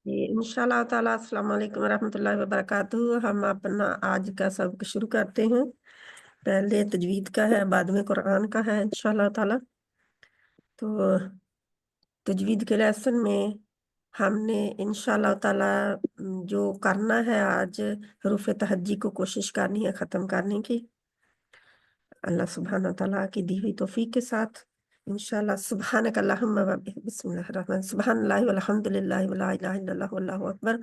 इंशाल्लाह ताला अस्सलाम वालेकुम रहमतुल्लाहि व बरकातुहू। हम अपना आज का सबक शुरू करते हैं। पहले तजवीद का है, बाद में कुरान का है इंशाल्लाह ताला। तो तजवीद के लेसन में हमने इंशाल्लाह ताला जो करना है आज, हरूफ तहज्जी को कोशिश करनी है ख़त्म करने की, अल्लाह सुब्हानहू व तआला की दी हुई तौफीक के साथ इंशाल्लाह। सुब्हानक अल्लाहुम्मा व बिस्मिल्लाहिर रहमानिर रहीम, सुब्हानल्लाहि वल्हम्दुलिल्लाहि वला इलाहा इल्लल्लाहु वल्लाहु अकबर।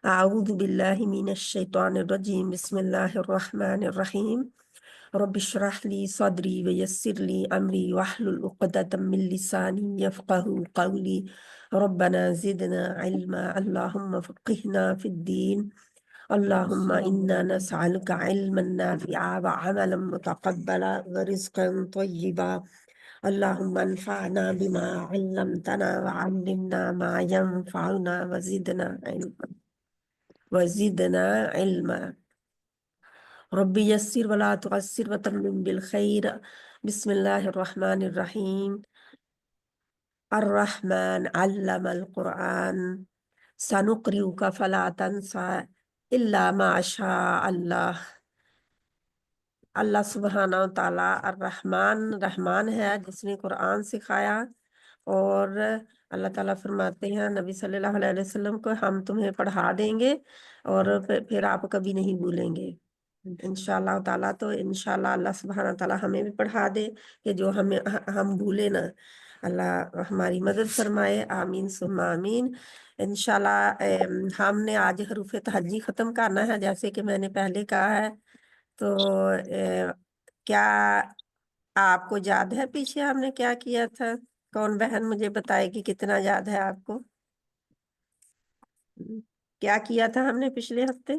अऊज़ु बिल्लाहि मिनश शैतानिर रजीम, बिस्मिल्लाहिर रहमानिर रहीम। रब्बि इश्रह ली सदरी व यस्सिर ली अमरी वहलुल उक़दतम मिन लिसानी यफ़क़हू क़ौली। रब्बना ज़िदना इल्मा, अल्लाहुम्मा फ़क़्हिना फ़िद्दीन। अल्लाहुम्मा इन्ना नसअलुका इल्मन नाफ़िअ व अमलन मुतक़ब्बला व रिज़्क़न तय्यिबा। अल्लाहुम्मा अन्फ़अना बिमा अल्लमतना व अल्लिमना मा यंफ़अुना व ज़िदना इल्मा। रब्बी यस्सिर वला तुअस्सिर व तम्मिम बिल खैर। बिस्मिल्लाहिर रहमानिर रहीम। अर्रहमान अल्लमल कुरआन, सनुक़रिउका फला तंसा इल्ला मा शा अल्लाह। अल्लाह सुब्हानहू व तआला अर्रहमान रहमान है, जिसने कुरान सिखाया। और अल्लाह ताला फरमाते हैं नबी सल्लल्लाहु अलैहि वसल्लम को, हम तुम्हें पढ़ा देंगे और फिर आप कभी नहीं भूलेंगे इंशाल्लाह ताला। तो इंशाल्लाह अल्लाह सुब्हानहू व तआला हमें भी पढ़ा दे कि जो हम भूले ना। अल्लाह हमारी मदद फरमाए, आमीन सुम्मा आमीन। इंशाल्लाह हमने आज हरूफ तहज्जी ख़त्म करना है, जैसे कि मैंने पहले कहा है। तो क्या आपको याद है पीछे हमने क्या किया था? कौन बहन मुझे बताएगी कितना याद है आपको? क्या किया था हमने पिछले हफ्ते?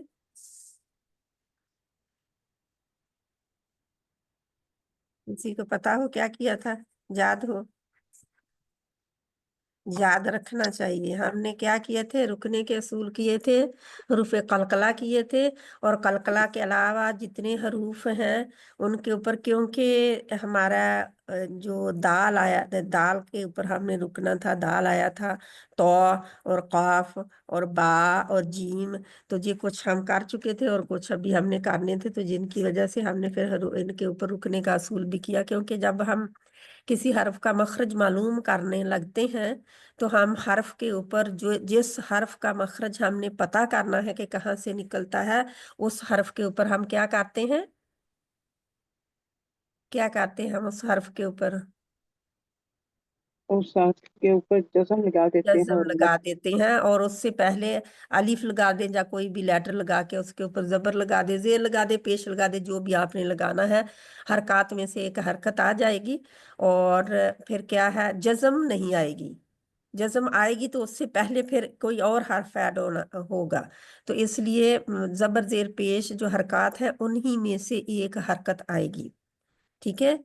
किसी को पता हो क्या किया था? याद हो? याद रखना चाहिए। हमने क्या किए थे? रुकने के असूल किए थे, हरूफ कलकला किए थे। और कलकला के अलावा जितने हरूफ हैं उनके ऊपर, क्योंकि हमारा जो दाल आया था, दाल के ऊपर हमने रुकना था। दाल आया था, तो और काफ और बा और जीम। तो ये कुछ हम कर चुके थे और कुछ अभी हमने करने थे, तो जिनकी वजह से हमने फिर इनके ऊपर रुकने का असूल भी किया। क्योंकि जब हम किसी हर्फ का मखरज मालूम करने लगते हैं, तो हम हर्फ के ऊपर जो जिस हर्फ का मखरज हमने पता करना है कि कहाँ से निकलता है, उस हर्फ के ऊपर हम क्या करते हैं? क्या करते हैं हम उस हर्फ के ऊपर? उस सांस के ऊपर जज़म लगा देते हैं जज़म और लगा देते हैं, और उससे पहले अलिफ लगा दें या कोई भी लेटर लगा के उसके ऊपर जबर लगा दे, जेर लगा दे, पेश लगा दे, जो भी आपने लगाना है। हरकत में से एक हरकत आ जाएगी। और फिर क्या है, जज़म नहीं आएगी। जज़म आएगी तो उससे पहले फिर कोई और हर्फ ऐड होना होगा। तो इसलिए जबर जेर पेश जो हरकत है उन्हीं में से एक हरकत आएगी। ठीक है।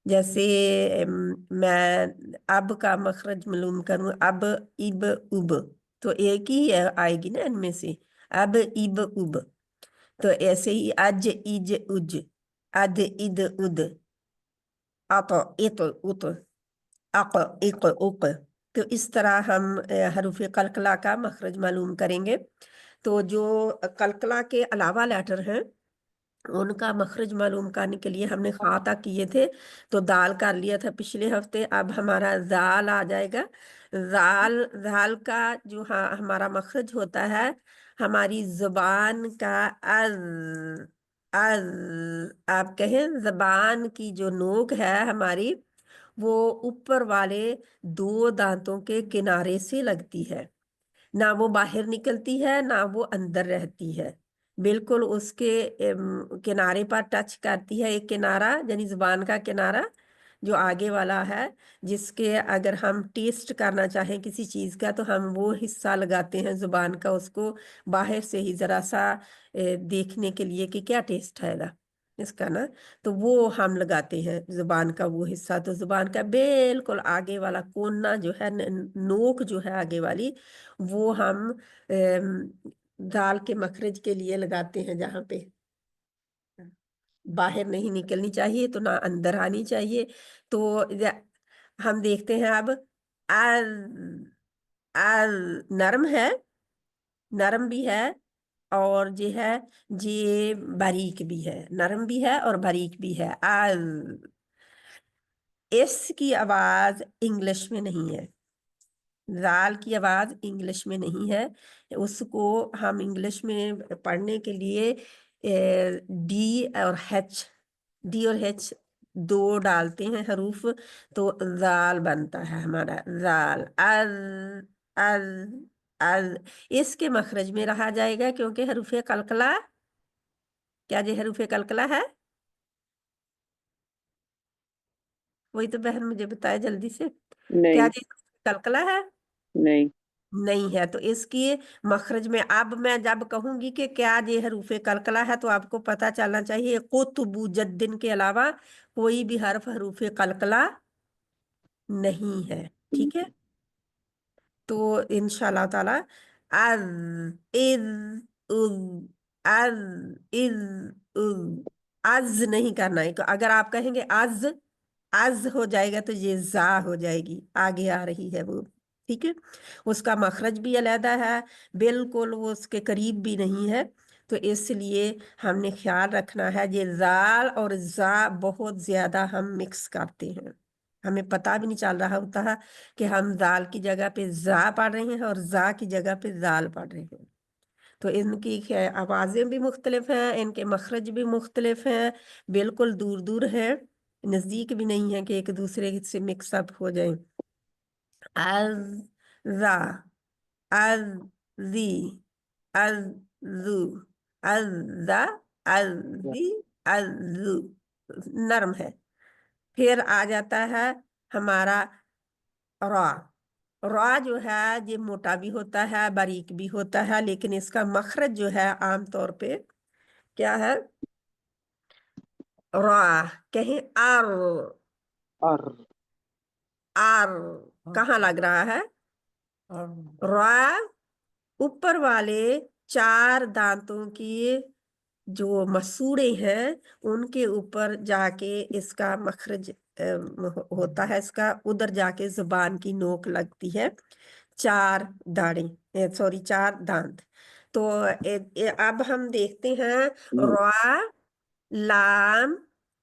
जैसे मैं अब का मखरज मालूम करूं, अब इब उब, तो एक ही आएगी ना इनमें से, अब इब उब। तो ऐसे ही अज इज उज, अद इद उद, अत इत उत, अक इक उक। तो इस तरह हम हरूफ कलकला का मखरज मालूम करेंगे। तो जो कलकला के अलावा लेटर हैं उनका मखरज मालूम करने के लिए हमने खा तक किए थे। तो दाल कर लिया था पिछले हफ्ते। अब हमारा जाल आ जाएगा। जाल जाल का जो हमारा मखरज होता है, हमारी जुबान का अज अज। आप कहें जबान की जो नोक है हमारी, वो ऊपर वाले दो दांतों के किनारे से लगती है। ना वो बाहर निकलती है ना वो अंदर रहती है। बिल्कुल उसके किनारे पर टच करती है। एक किनारा यानी जुबान का किनारा जो आगे वाला है, जिसके अगर हम टेस्ट करना चाहें किसी चीज़ का, तो हम वो हिस्सा लगाते हैं जुबान का, उसको बाहर से ही ज़रा सा देखने के लिए कि क्या टेस्ट आएगा इसका ना। तो वो हम लगाते हैं जुबान का वो हिस्सा। तो जुबान का बिल्कुल आगे वाला कोना जो है, नोक जो है आगे वाली, वो हम दाल के मखरज के लिए लगाते हैं, जहाँ पे बाहर नहीं निकलनी चाहिए तो ना अंदर आनी चाहिए। तो हम देखते हैं अब, आज आज नरम है नरम भी है और जे है जे बारीक भी है, नरम भी है और बारीक भी है। इसकी आवाज इंग्लिश में नहीं है, जाल की आवाज इंग्लिश में नहीं है। उसको हम इंग्लिश में पढ़ने के लिए डी और एच दो डालते हैं हरूफ, तो जाल बनता है हमारा, जाल। अर अर इसके मखरज में रहा जाएगा क्योंकि हरूफे कलकला, क्या जे हरूफे कलकला है? वही तो बहन मुझे बताए जल्दी से, क्या नहीं। जे कलकला है? नहीं। नहीं है। तो इसकी मखरज में अब मैं जब कहूंगी कि क्या ये हरूफे कलकला है, तो आपको पता चलना चाहिए कुतुबु जद्दिन के अलावा कोई भी हर्फ हरूफे कलकला नहीं है। ठीक है, तो इंशाल्लाह ताला अज, इज, उज, अज, इज, उज, अज नहीं करना है। तो अगर आप कहेंगे अज, अज हो जाएगा तो ये जा हो जाएगी, आगे आ रही है वो। ठीक है, उसका मखरज भी अलहदा है, बिल्कुल वो उसके करीब भी नहीं है। तो इसलिए हमने ख्याल रखना है, ये जाल और जा बहुत ज्यादा हम मिक्स करते हैं, हमें पता भी नहीं चल रहा होता है कि हम जाल की जगह पे जा पढ़ रहे हैं और जा की जगह पे जाल पढ़ रहे हैं। तो इनकी आवाजें भी मुख्तलिफ हैं, इनके मखरज भी मुख्तलिफ हैं, बिल्कुल दूर दूर है, नजदीक भी नहीं है कि एक दूसरे से मिक्सअप हो जाए। अज, जा, अज, जी, अज, जू, अज, जा, अज, जी, अज, जू, नरम है। फिर आ जाता है हमारा रॉ। रॉ जो है ये मोटा भी होता है, बारीक भी होता है, लेकिन इसका मखरज जो है आमतौर पे क्या है? रॉ। कहीं आर, और आर कहाँ लग रहा है? रॉ ऊपर वाले चार दांतों की जो मसूड़े हैं उनके ऊपर जाके इसका मखरज होता है, इसका उधर जाके जुबान की नोक लगती है। चार दाढ़ी, सॉरी, चार दांत। तो अब हम देखते हैं रा, लाम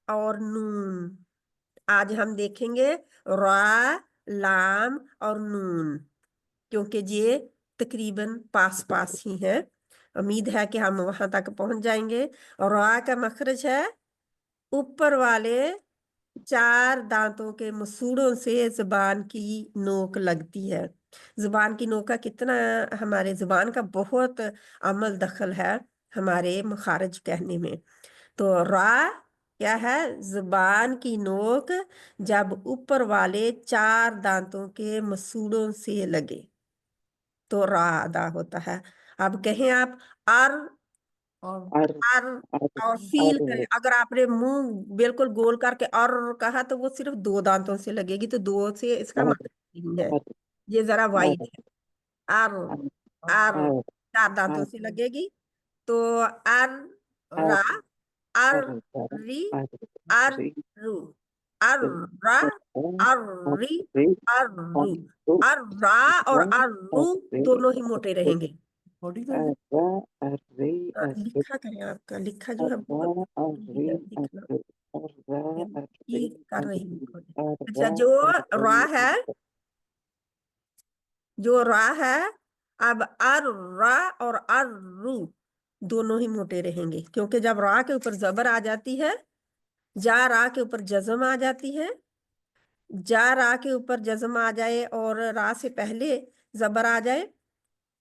और नून। आज हम देखेंगे रा, लाम और नून, क्योंकि ये तकरीबन पास पास ही है। उम्मीद है कि हम वहां तक पहुंच जाएंगे। और रा का मखरज है ऊपर वाले चार दांतों के मसूड़ों से जुबान की नोक लगती है। जुबान की नोक का कितना, हमारे जुबान का बहुत अमल दखल है हमारे मखारज कहने में। तो रा क्या है? जुबान की नोक जब ऊपर वाले चार दांतों के मसूड़ों से लगे तो रा अदा होता है। अब कहें आप आर, और और आर, और और फील करें। और अगर आपने मुंह बिल्कुल गोल करके और कहा तो वो सिर्फ दो दांतों से लगेगी, तो दो से इसका और मतलब नहीं है। और ये जरा वाइड और है। आर, आर और चार दांतों और से लगेगी, तो आर, और रा, आर, और री, और आर, री रू, आर, रा, आर, और री, री आर, और रू। रू आर, रा और और आर, रू री दोनों ही मोटे रहेंगे। थोड़ी देर और री और लिखा करें, आपका लिखा जो है बहुत और जरूरी री है और लिखना। री और री ये कर और रही हूँ री थोड़ी। और अच्छा, जो रा री है, जो रा है, अब अर, रा और अर, रू दोनों ही मोटे रहेंगे, क्योंकि जब रा के ऊपर जबर आ जाती है, जा रा के ऊपर जज्म आ जाती है, जा रा के ऊपर जज्म आ जाए और रा से पहले जबर आ जाए,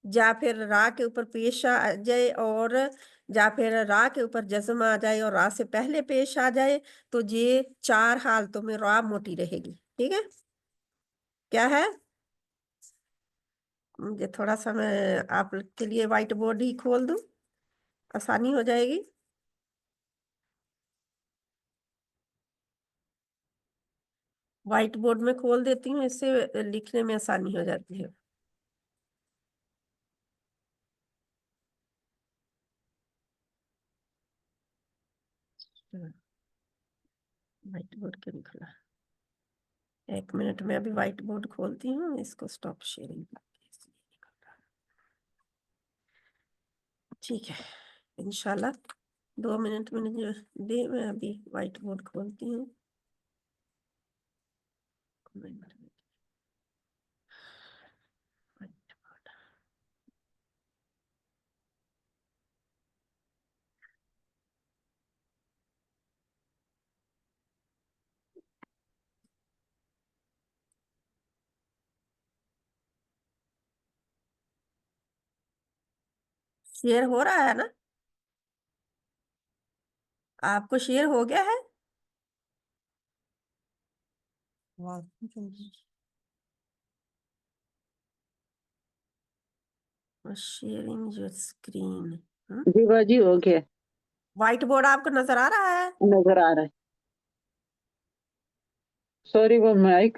या फिर रा के ऊपर पेश आ जाए और या फिर रा के ऊपर जज्म आ जाए और रा से पहले पेश आ जाए, तो ये चार हालतों में रा मोटी रहेगी। ठीक है, क्या है? मुझे थोड़ा सा मैं आपके लिए व्हाइट बोर्ड ही खोल दूं, आसानी हो जाएगी। व्हाइट बोर्ड में खोल देती हूँ, इससे लिखने में आसानी हो जाती है। व्हाइट बोर्ड क्यों नहीं खुला? एक मिनट में अभी व्हाइट बोर्ड खोलती हूँ, इसको स्टॉप शेयरिंग। ठीक है इंशाल्लाह 2 मिनट में जो दे मैं अभी व्हाइट बोर्ड खोलती हूँ। शेयर हो रहा है ना? आपको शेयर हो गया है? Sharing your screen. जी बाजी हो गया, व्हाइट बोर्ड आपको नजर आ रहा है? नजर आ रहा है। सॉरी, वो माइक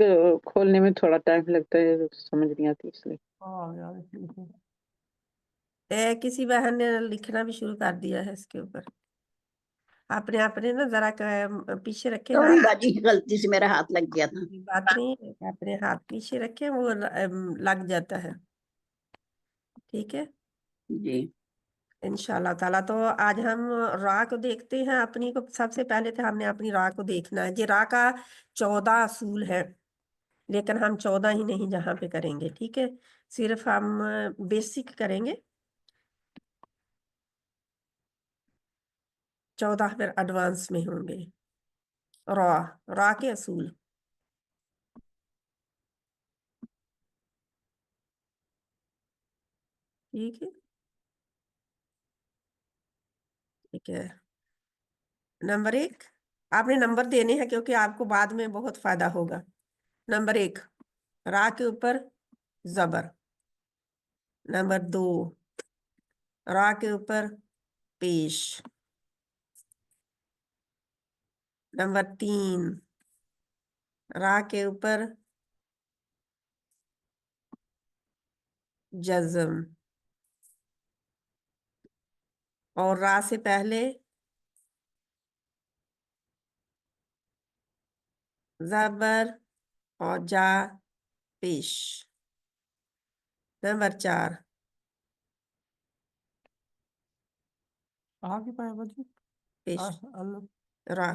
खोलने में थोड़ा टाइम लगता है, समझ नहीं आती इसलिए। किसी बहन ने लिखना भी शुरू कर दिया है इसके ऊपर। आपने अपने ना जरा पीछे रखे सॉरी हाथ। बाजी, गलती से मेरा हाथ लग गया था। कोई बात नहीं है, अपने हाथ पीछे रखे वो लग जाता है। ठीक है जी इंशाल्लाह ताला। तो आज हम रा को देखते हैं। अपनी को सबसे पहले तो हमने अपनी रा को देखना है। ये रा का 14 असूल है, लेकिन हम 14 ही नहीं जहाँ पे करेंगे। ठीक है, सिर्फ हम बेसिक करेंगे, 14 फिर एडवांस में होंगे। रा, रा के असूल। ठीक है, ठीक है। नंबर 1 आपने नंबर देने हैं क्योंकि आपको बाद में बहुत फायदा होगा। नंबर 1 रा के ऊपर जबर। नंबर 2 रा के ऊपर पेश। नंबर 3 रा के ऊपर जज्म और रा से पहले जबर और जा पेश। नंबर 4 आगे पाए बाजी पेश रा,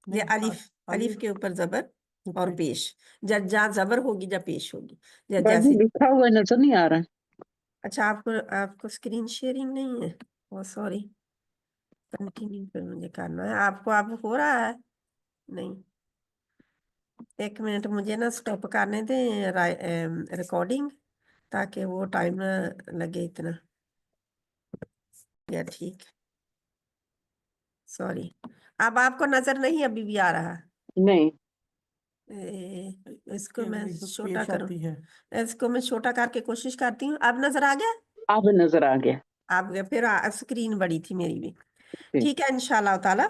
ये नहीं, अलिफ, अलिफ के ऊपर जबर और ओके। पेश। जब जहाँ जबर होगी जब पेश होगी। बाजी जैसे लिखा हुआ नजर नहीं आ रहा है। अच्छा, आपको स्क्रीन शेयरिंग नहीं है? ओ सॉरी, कंटिन्यू पर मुझे करना है। आपको अब हो रहा है? नहीं, 1 मिनट मुझे ना स्टॉप करने दें रिकॉर्डिंग, ताकि वो टाइम ना लगे इतना। या ठीक, सॉरी। अब आपको नजर नहीं अभी भी आ रहा? नहीं, इसको मैं ये तो छोटा पेश करूं, आती है। इसको मैं छोटा करके कोशिश करती हूँ। अब नजर आ गया? अब नजर आ गया। आप फिर स्क्रीन बड़ी थी मेरी भी। ठीक। ठीक है इंशाल्लाह ताला।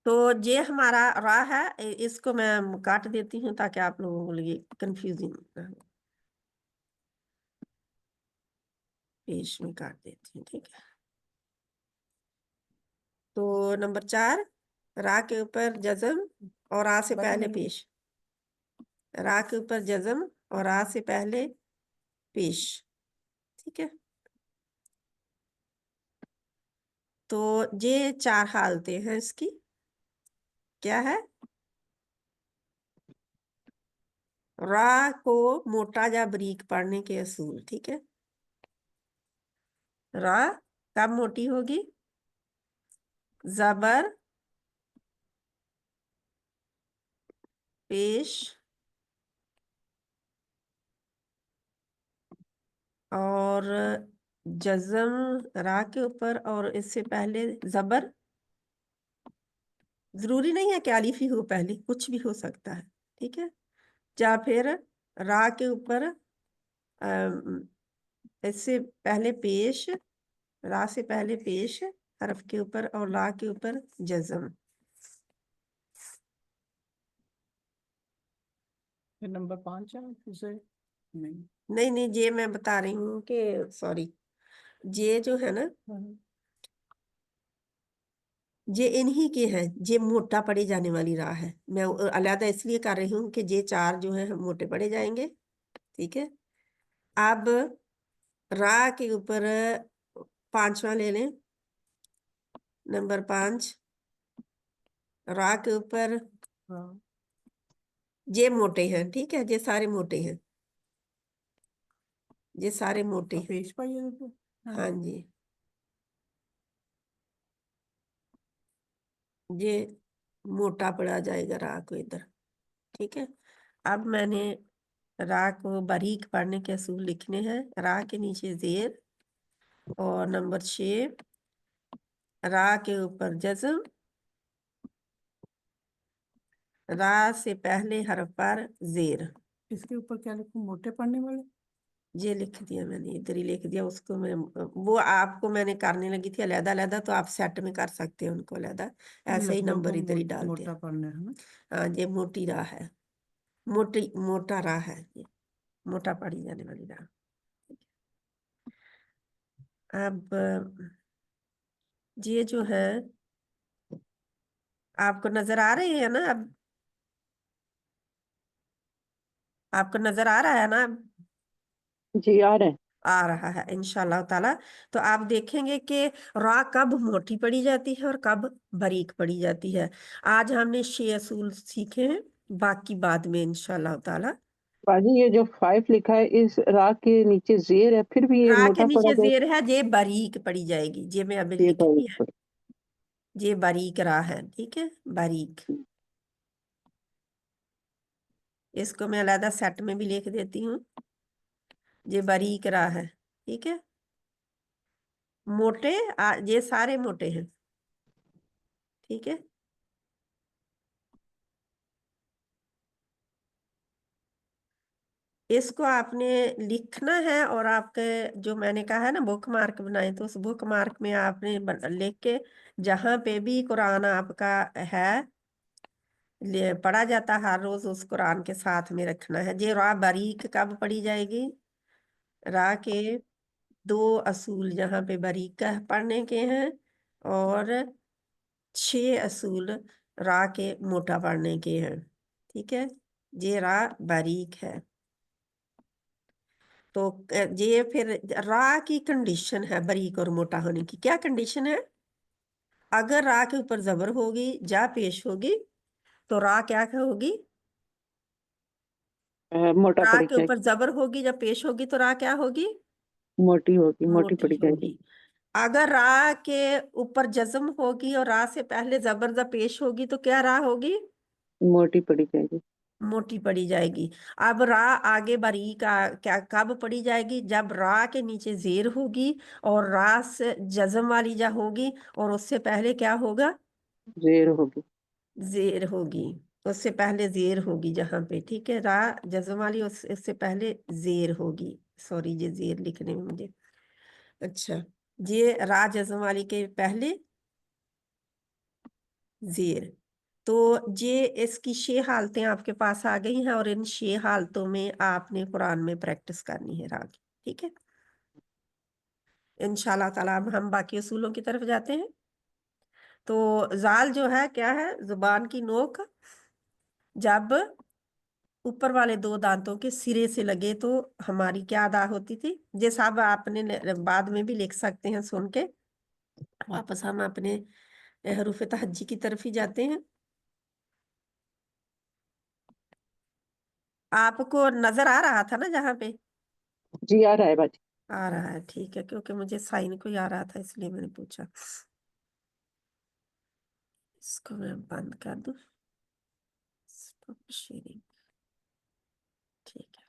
तो ये हमारा रा है, इसको मैं काट देती हूँ ताकि आप लोगों को लगे कंफ्यूजिंग ना हो। पेश में काट देती हूँ, ठीक है। तो नंबर 4 रा के ऊपर जज्म और आ से पहले पेश। रा के ऊपर जज्म और आ से पहले पेश। ठीक है, तो ये 4 हालतें हैं इसकी। क्या है? रा को मोटा या बारीक पढ़ने के असूल। ठीक है, रा कब मोटी होगी? जबर पेश और जज्म रा के ऊपर और इससे पहले जबर। जरूरी नहीं है कि अलिफ ही हो पहले, कुछ भी हो सकता है। ठीक है, या फिर रा के ऊपर इससे पहले पेश, रा से पहले पेश हरफ के ऊपर और रा के ऊपर जज्म। नंबर 5 है उसे नहीं। नहीं नहीं, ये मैं बता रही हूँ कि सॉरी, ये जो है ना, ये इन्हीं के हैं, ये मोटा पड़े जाने वाली राह है। मैं अलहदा इसलिए कर रही हूँ कि ये चार जो है हम मोटे पड़े जाएंगे। ठीक है, अब राह के ऊपर पांचवा ले लें, नंबर 5 राह के ऊपर। हाँ, ये मोटे हैं, ठीक है, ये सारे मोटे हैं, ये सारे मोटे तो हैं। पेश पाई है तो हाँ जी, ये मोटा पड़ा जाएगा राह को इधर। ठीक है, अब मैंने राह को बारीक पढ़ने के असूल लिखने हैं। राह के नीचे जेर, और नंबर 6 राह के ऊपर जज्म, राह से पहले हरफ पर जेर। इसके ऊपर क्या लिखूं, मोटे पढ़ने वाले? ये लिख दिया मैंने, इधर ही लिख दिया उसको। मैं वो आपको मैंने करने लगी थी अलहदा अलहदा, तो आप सेट में कर सकते हैं उनको अलहदा, ऐसे ही मतलब नंबर वो इधर ही डालते मोटा हैं। पढ़ना है ना। हाँ, ये मोटी राह है, मोटा राह है, ये मोटा पड़ी जाने वाली राह। अब ये जो है आपको नजर आ रही है ना, अब आपको नजर आ रहा है ना अब? जी आ रहे हैं। आ रहा है इंशाल्लाह ताला। तो आप देखेंगे कि राह कब मोटी पड़ी जाती है और कब बारीक पड़ी जाती है। आज हमने 6 असूल सीखे हैं, बाकी बाद में इंशाल्लाह ताला। बाजी ये जो 5 लिखा है इस राह के नीचे जेर है, फिर भी ये राह के मोटा पड़ा नीचे जाए। जेर है, ये बारीक पड़ी जाएगी, ये मैं अभी ये लिखी है, बारीक ये बारीक राह है। ठीक है, बारीक, इसको मैं अलहदा सेट में भी लिख देती हूँ, ये बारीक राह है। ठीक है, मोटे ये सारे मोटे हैं। ठीक है, इसको आपने लिखना है, और आपके जो मैंने कहा है ना बुक मार्क बनाए, तो उस बुक मार्क में आपने लिख के जहां पे भी कुरान आपका है पढ़ा जाता हर रोज, उस कुरान के साथ में रखना है। ये राह बारीक कब पढ़ी जाएगी? राह के 2 असूल जहां पे बारीक का पढ़ने के हैं, और 6 असूल राह के मोटा पढ़ने के हैं। ठीक है, ये राह बारीक है। तो ये फिर राह की कंडीशन है बारीक और मोटा होने की। क्या कंडीशन है? अगर राह के ऊपर जबर होगी, जा पेश होगी, तो राह क्या होगी? मोटा राह पड़ी के ऊपर जाएगी, जबर होगी, जब पेश होगी तो राह क्या होगी? मोटी होगी, मोटी मोटी पड़ी जाएगी। होगी। अगर राह के ऊपर जज्म होगी और राह से पहले जबर जब पेश होगी, तो क्या राह होगी? मोटी पड़ी जाएगी। मोटी पड़ी जाएगी। अब राह आगे बारीक क्या कब पड़ी जाएगी? जब राह के नीचे जेर होगी, और राह से जज्म वाली जा होगी, और उससे पहले क्या होगा? जेर होगी। जेर होगी, उससे पहले जेर होगी जहां पे। ठीक है, राह जज्म वाली उससे पहले जेर होगी। सॉरी, ये जेर लिखने में मुझे, अच्छा, ये राह जज्म वाली के पहले जेर। तो ये इसकी 6 हालतें आपके पास आ गई हैं, और इन 6 हालतों में आपने कुरान में प्रैक्टिस करनी है राह की। ठीक है, इंशाल्लाह ताला अब हम बाकी उसूलों की तरफ जाते हैं। तो जाल जो है क्या है? जुबान की नोक जब ऊपर वाले 2 दांतों के सिरे से लगे तो हमारी क्या अदा होती थी? ये सब आपने बाद में भी लिख सकते हैं सुन के। वापस हम अपने हरूफ तहज्जी की तरफ ही जाते हैं। आपको नजर आ रहा था ना जहां पे? जी आ रहा है बाजी। आ रहा है, ठीक है, क्योंकि मुझे साइन को ही आ रहा था, इसलिए मैंने पूछा। इसको मैं बंद कर दूं, स्टॉप शेयरिंग। ठीक है,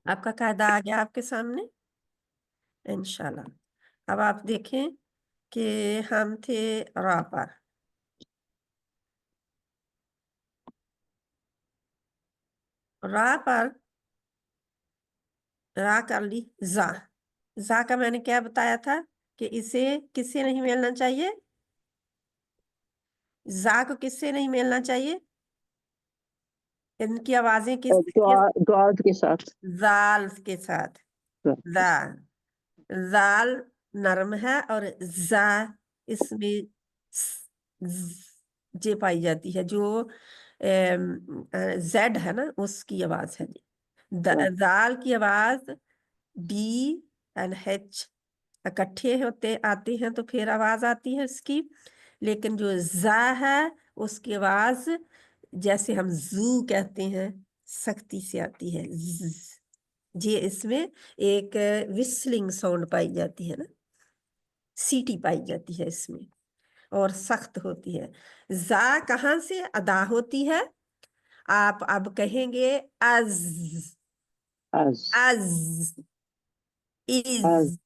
आपका कायदा आ गया आपके सामने इंशाल्लाह। अब आप देखें कि हम थे रा पर, रा पर रा कर ली जा का मैंने क्या बताया था कि इसे किससे नहीं मिलना चाहिए? जा को किससे नहीं मिलना चाहिए? इनकी आवाजें किस द्वाद के साथ। जाल के साथ। जा, जाल नरम है और जा इसमें जे पाई जाती है, जो जेड है ना उसकी आवाज है जी। जाल की आवाज डी एंड एच इकट्ठे होते आते हैं तो फिर आवाज आती है इसकी, लेकिन जो जा है उसकी आवाज जैसे हम जू कहते हैं सख्ती से आती है। ये इसमें एक विस्लिंग साउंड पाई जाती है ना, सीटी पाई जाती है इसमें और सख्त होती है। जा कहाँ से अदा होती है? आप अब कहेंगे अज, अज, अज, इज, अज,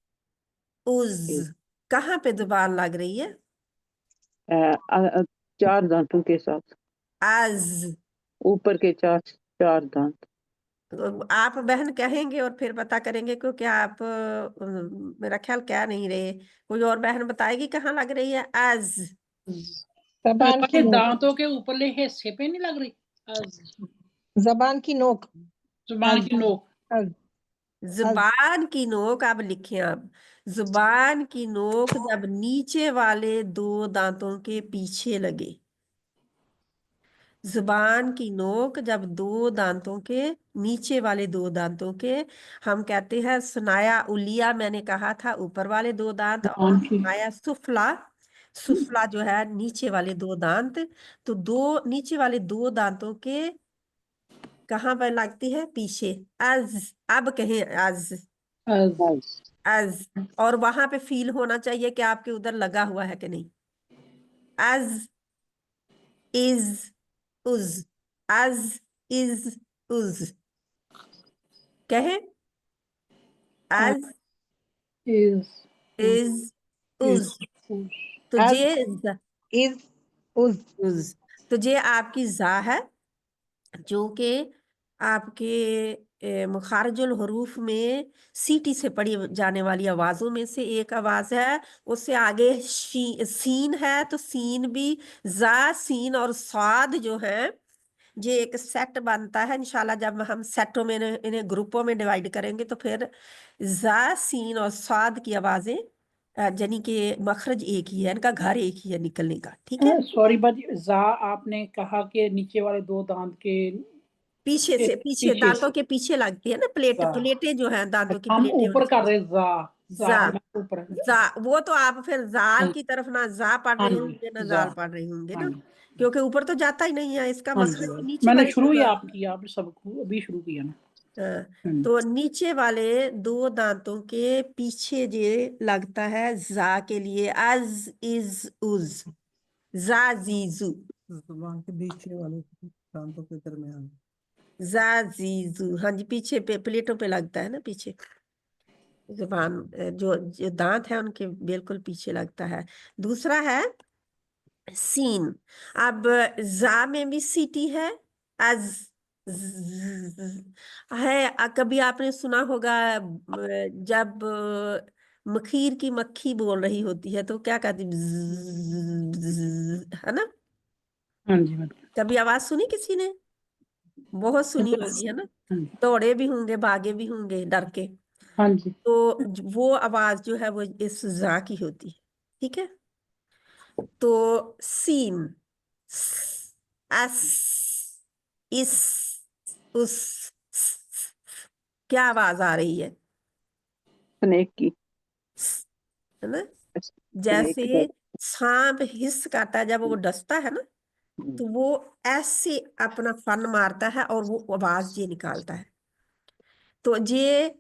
उज। कहाँ पे जुबान लग रही है? चार दांतों के साथ, अज। ऊपर के चार दांत। तो आप बहन कहेंगे और फिर पता करेंगे, क्योंकि आप मेरा ख्याल कह नहीं रहे। कोई और बहन बताएगी कहाँ लग रही है अज? जबान की दांतों के ऊपरले हिस्से पे नहीं लग रही? जबान की नोक, जुबान की नोक। जुबान की नोक। अब लिखें आप, जुबान की नोक जब नीचे वाले दो दांतों के पीछे लगे। जुबान की नोक जब दो दांतों के नीचे वाले दो दांतों के, हम कहते हैं सुनाया उलिया, मैंने कहा था ऊपर वाले दो दांत, और सुनाया सुफला, सुफला जो है नीचे वाले दो दांत। तो दो नीचे वाले दो दांतों के कहाँ पर लगती है? पीछे। अज, अब कहें अज, अज, अज। और वहां पे फील होना चाहिए कि आपके उधर लगा हुआ है कि नहीं। अज, इज, उज, अज, इज, उज। कहें अज, इज, इज, उज। तो अज, ये इज, उज। उज, तो ये आपकी जा है, जो कि आपके मुखारजुल हरूफ में सीटी से पढ़ी जाने वाली आवाजों में से एक आवाज है। उससे आगे सीन है, तो सीन भी, जा, सीन और स्वाद जो है, ये एक सेट बनता है। इंशाल्लाह जब हम सेटों में इन्हें ग्रुपों में डिवाइड करेंगे तो फिर जा, सीन और स्वाद की आवाजें यानी कि मखरज एक ही है, इनका घर एक ही है निकलने का। ठीक है, सॉरी बाजी, जा आपने कहा कि नीचे वाले दो दांत के पीछे से, पीछे दांतों के पीछे लगती है ना प्लेटें जो है दांतों की हम प्लेटें। ऊपर कर रहे जा, जा, ऊपर। जा, वो तो आप फिर जाल की तरफ ना जा पढ़ हाँ रहे जी, होंगे ना जा। जाल पढ़ रहे होंगे हाँ ना, जी, क्योंकि ऊपर तो जाता ही नहीं है। इसका हाँ मखरज जी, नीचे मैंने वाले शुरू दो ही दांत। आप किया, आपने सब अभी शुरू किया ना। तो नीचे वाले दो दांतों के पीछे ये लगता है जा के लिए, अज, इज, उज, जा, जीजू। जुबान के नीचे वाले दांतों के दरमियान। जा, जीजू, हाँ जी, पीछे पे प्लेटों पे लगता है ना, पीछे जुबान, जो जो दांत है उनके बिल्कुल पीछे लगता है। दूसरा है सीन। अब जा में भी सीटी है, अज, है। कभी आपने सुना होगा जब मखीर की मक्खी बोल रही होती है तो क्या कहती, है ना? हाँ जी मैडम। कभी आवाज सुनी किसी ने? बहुत सुनी होगी, है ना? दौड़े भी होंगे, भागे भी होंगे डर के। हाँ जी, तो वो आवाज जो है वो इस जा की होती है। ठीक है, तो सीन, अस, इस, उस, क्या आवाज आ रही है? स्नेक की, है ना? स्नेक जैसे सांप हिस करता है जब वो डसता है ना, तो वो ऐसे अपना फन मारता है और वो आवाज ये निकालता है। तो ये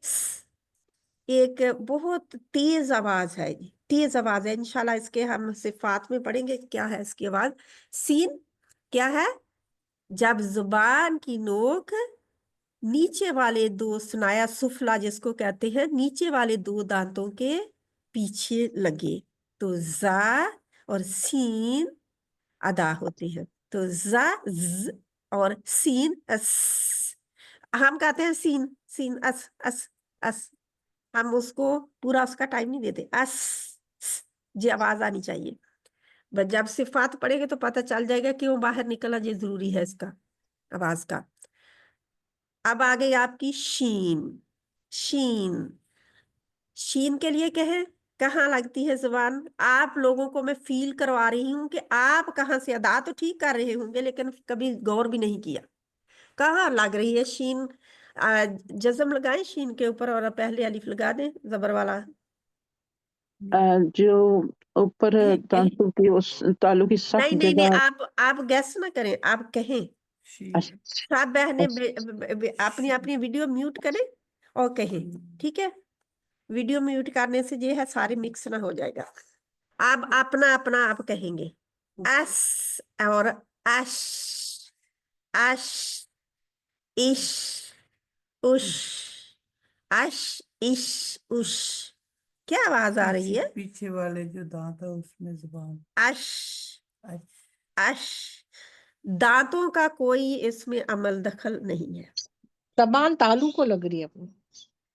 एक बहुत तेज आवाज है, तेज आवाज है। इंशाल्लाह इसके हम सिफात में पढ़ेंगे क्या है इसकी आवाज। सीन क्या है? जब जुबान की नोक नीचे वाले दो, सुनाया सुफला जिसको कहते हैं, नीचे वाले दो दांतों के पीछे लगे तो जा और सीन अदा होते हैं। तो जा, ज, और सीन, अस। हम कहते हैं सीन, सीन, अस, अस, अस। हम उसको पूरा उसका टाइम नहीं देते। अस, ये आवाज आनी चाहिए। बस जब सिफात पढ़ेंगे तो पता चल जाएगा क्यों बाहर निकलना ये जरूरी है इसका, आवाज का। अब आ गई आपकी शीन। शीन, शीन के लिए कहें, कहाँ लगती है जुबान? आप लोगों को मैं फील करवा रही हूं कि आप कहाँ से अदा तो ठीक कर रहे होंगे लेकिन कभी गौर भी नहीं किया। कहाँ लग रही है शीन? जज्म लगाएं शीन के ऊपर और पहले अलिफ लगा दें जबर वाला। जो ऊपर कहें, कहें। दांतों की उस तालु की सख्त नहीं नहीं नहीं, जगह। आप गैस ना करें, आप कहें। अच्छा, सब बहनें अच्छा, अपनी अपनी वीडियो म्यूट करें और कहें, ठीक है? वीडियो म्यूट करने से ये है सारे मिक्स ना हो जाएगा। आप अपना अपना आप कहेंगे। एस और अश, अश, इश, उश, अश, इश, उश। क्या आवाज आ रही है? पीछे वाले जो दांत है उसमें जुबान। अश, अच्छा, अश। दांतों का कोई इसमें अमल दखल नहीं है। जबान तालू को लग रही है अपनी।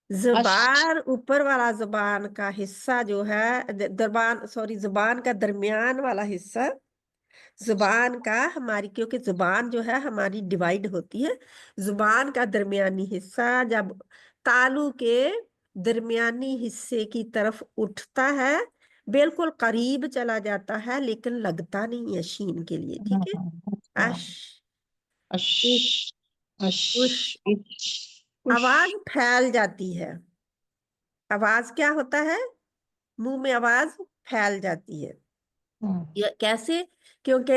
जुबान ऊपर वाला जुबान का हिस्सा जो है दरबान सॉरी जुबान का दरमियान वाला हिस्सा, जुबान का हमारी, क्योंकि जुबान जो है हमारी डिवाइड होती है, जुबान का दरमियानी हिस्सा जब तालू के दरमियानी हिस्से की तरफ उठता है बिल्कुल करीब चला जाता है लेकिन लगता नहीं है शीन के लिए, ठीक है? अश, इश, उश। आवाज फैल जाती है। आवाज क्या होता है? मुंह में आवाज फैल जाती है। ये कैसे? क्योंकि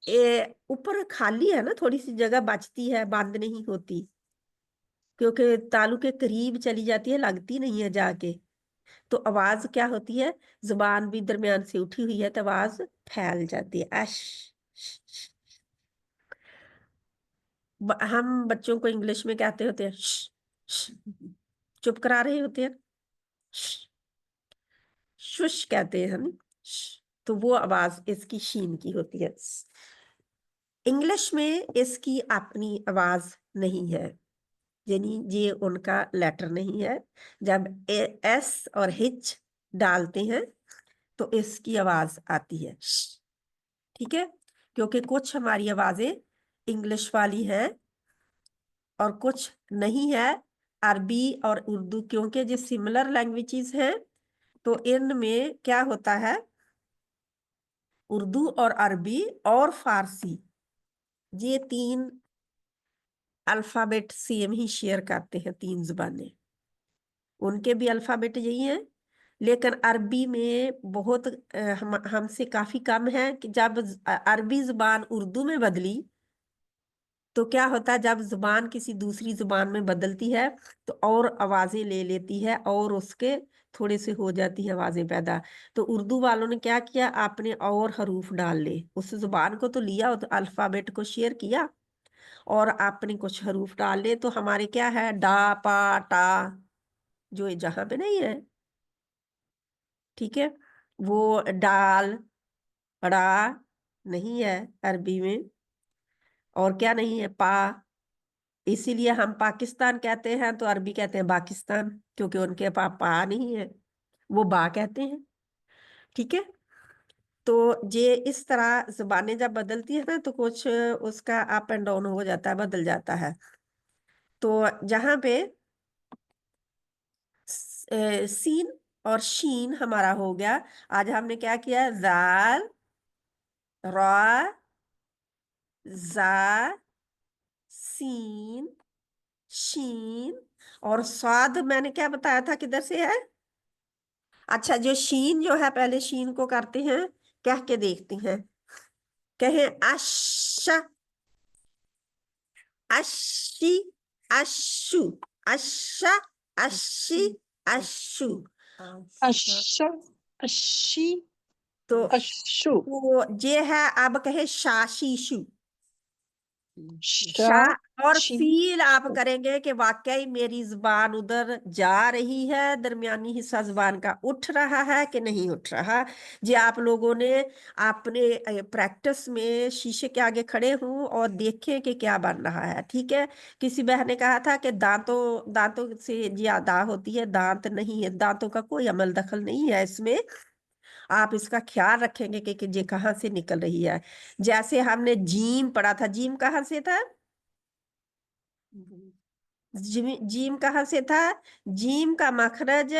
ये ऊपर खाली है ना, थोड़ी सी जगह बचती है, बंद नहीं होती, क्योंकि तालू के करीब चली जाती है, लगती नहीं है जाके। तो आवाज क्या होती है? जुबान भी दरमियान से उठी हुई है तो आवाज फैल जाती है। अश। हम बच्चों को इंग्लिश में कहते होते हैं श, श, चुप करा रहे होते हैं, श, शुश कहते हैं हम। श, तो वो आवाज इसकी शीन की होती है। इंग्लिश में इसकी अपनी आवाज नहीं है, यानी ये उनका लेटर नहीं है। जब एस और हिच डालते हैं तो इसकी आवाज आती है श, ठीक है? क्योंकि कुछ हमारी आवाजें इंग्लिश वाली हैं और कुछ नहीं है। अरबी और उर्दू क्योंकि ये सिमिलर लैंग्वेजेस हैं तो इनमें क्या होता है, उर्दू और अरबी और फारसी ये तीन अल्फाबेट सेम ही शेयर करते हैं, तीन जुबानें, उनके भी अल्फाबेट यही है। लेकिन अरबी में बहुत हमसे काफी कम है कि जब अरबी जुबान उर्दू में बदली तो क्या होता है, जब जुबान किसी दूसरी जुबान में बदलती है तो और आवाजें ले लेती है और उसके थोड़े से हो जाती है आवाजें पैदा। तो उर्दू वालों ने क्या किया, आपने और हरूफ डाल ले, उस जुबान को तो लिया, तो अल्फाबेट को शेयर किया और आपने कुछ हरूफ डाल ले, तो हमारे क्या है, डा पा टा, जो जहां पे नहीं है, ठीक है? वो डाल रा नहीं है अरबी में, और क्या नहीं है, पा। इसीलिए हम पाकिस्तान कहते हैं तो अरबी कहते हैं पाकिस्तान, क्योंकि उनके पास पा नहीं है, वो बा कहते हैं, ठीक है? तो ये इस तरह जुबानें जब बदलती है ना तो कुछ उसका अप एंड डाउन हो जाता है, बदल जाता है। तो जहां पे सीन और शीन हमारा हो गया, आज हमने क्या किया, जाल, रा, जा, सीन, शीन, और स्वाद मैंने क्या बताया था किधर से है? अच्छा, जो शीन जो है पहले शीन को करते हैं, कह के देखते हैं, कहें अशा, अशी, अशु, अशा, अशी, अशु। अच्छा, अशी, तो अशु, वो ये है, अब कहे शाशीशु, शा, शा, और शी, फील आप करेंगे कि वाकई मेरी जुबान उधर जा रही है, दरमियानी हिस्सा जुबान का उठ रहा है कि नहीं उठ रहा। जी आप लोगों ने अपने प्रैक्टिस में शीशे के आगे खड़े हूं और देखें कि क्या बन रहा है, ठीक है? किसी बहन ने कहा था कि दांतों दांतों से जी अदा होती है, दांत नहीं है, दांतों का कोई अमल दखल नहीं है इसमें। आप इसका ख्याल रखेंगे कि ये कहाँ से निकल रही है। जैसे हमने जीम पढ़ा था, जीम कहाँ से था? जीम कहाँ से था? जीम का मखरज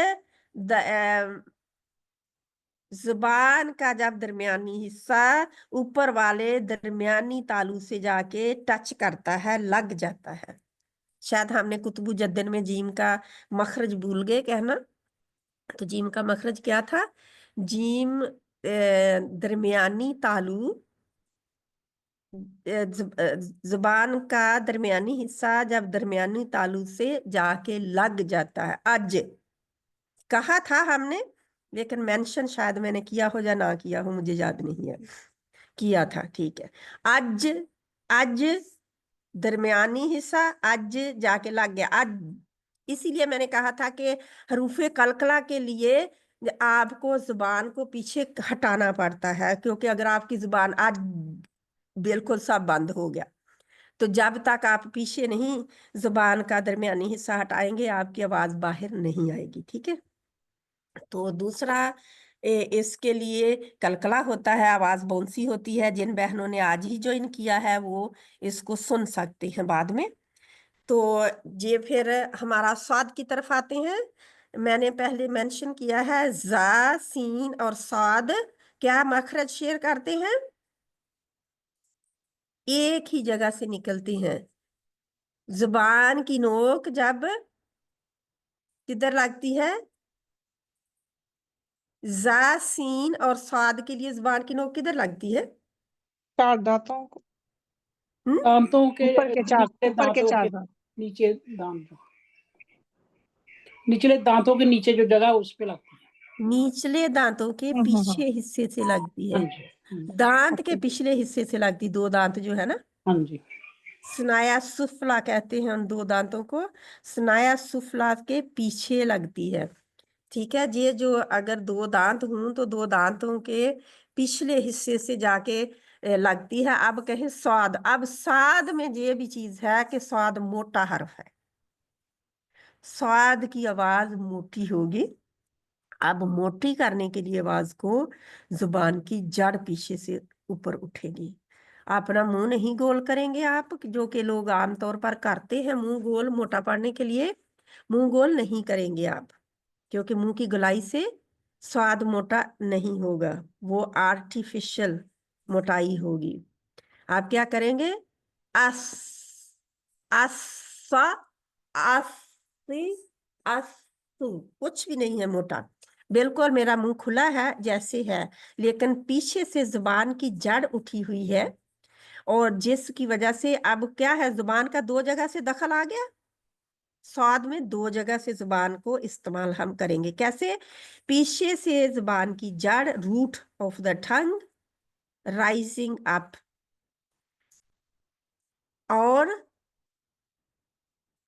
जुबान का जब दरमियानी हिस्सा ऊपर वाले दरमियानी तालू से जाके टच करता है, लग जाता है। शायद हमने कुतुबुज्जद्दीन में जीम का मखरज भूल गए कहना। तो जीम का मखरज क्या था? जीम दरमियानी तालू, जुबान का दरमियानी हिस्सा जब दरमियानी तालू से जाके लग जाता है। आज कहा था हमने, लेकिन मेंशन शायद मैंने किया हो या ना किया हो, मुझे याद नहीं है। किया था, ठीक है। आज, आज दरमियानी हिस्सा आज जाके लग गया। आज इसीलिए मैंने कहा था कि हरूफे कलकला के लिए आपको जुबान को पीछे हटाना पड़ता है, क्योंकि अगर आपकी जुबान आज बिल्कुल सब बंद हो गया तो जब तक आप पीछे नहीं जुबान का दरमियानी हिस्सा हटाएंगे आपकी आवाज बाहर नहीं आएगी। ठीक है। तो दूसरा इसके लिए कलकला होता है, आवाज बाउंसी होती है। जिन बहनों ने आज ही ज्वाइन किया है वो इसको सुन सकते हैं बाद में। तो ये फिर हमारा स्वाद की तरफ आते हैं। मैंने पहले मेंशन किया है जा, सीन और स्वाद क्या मखरज शेयर करते हैं, एक ही जगह से निकलती हैं। जुबान की नोक जब किधर लगती है? जा, सीन और स्वाद के लिए जुबान की नोक किधर लगती है? चार दांतों को, दांतों के ऊपर के चार, नीचे ऊपर के दांतों चार के दांत। नीचे दांत, निचले दांतों के नीचे जो जगह है उस पे लगती है। निचले दांतों के पीछे हिस्से से लगती हाँ है। जी, दांत के पिछले हिस्से से लगती, दो दांत जो है ना, हाँ जी। स्नाया सुफला कहते हैं उन दो दांतों को। स्नाया सुफला के पीछे लगती है। ठीक है। ये जो अगर दो दांत हों तो दो दांतों के पिछले हिस्से से जाके लगती है। अब कहें स्वाद। अब स्वाद में ये भी चीज है कि स्वाद मोटा हर्फ है, स्वाद की आवाज मोटी होगी। अब मोटी करने के लिए आवाज को जुबान की जड़ पीछे से ऊपर उठेगी। अपना मुंह नहीं गोल करेंगे आप, जो कि लोग आमतौर पर करते हैं। मुंह गोल मोटा पड़ने के लिए मुंह गोल नहीं करेंगे आप, क्योंकि मुंह की गोलाई से स्वाद मोटा नहीं होगा, वो आर्टिफिशियल मोटाई होगी। आप क्या करेंगे? अस, अस, अस्सी, अस्सू, कुछ भी नहीं है मोटा, बिल्कुल मेरा मुंह खुला है जैसे है, लेकिन पीछे से जुबान की जड़ उठी हुई है। और जिसकी वजह से अब क्या है, जुबान का दो जगह से दखल आ गया। स्वाद में दो जगह से जुबान को इस्तेमाल हम करेंगे। कैसे? पीछे से जुबान की जड़, root of the tongue rising up, और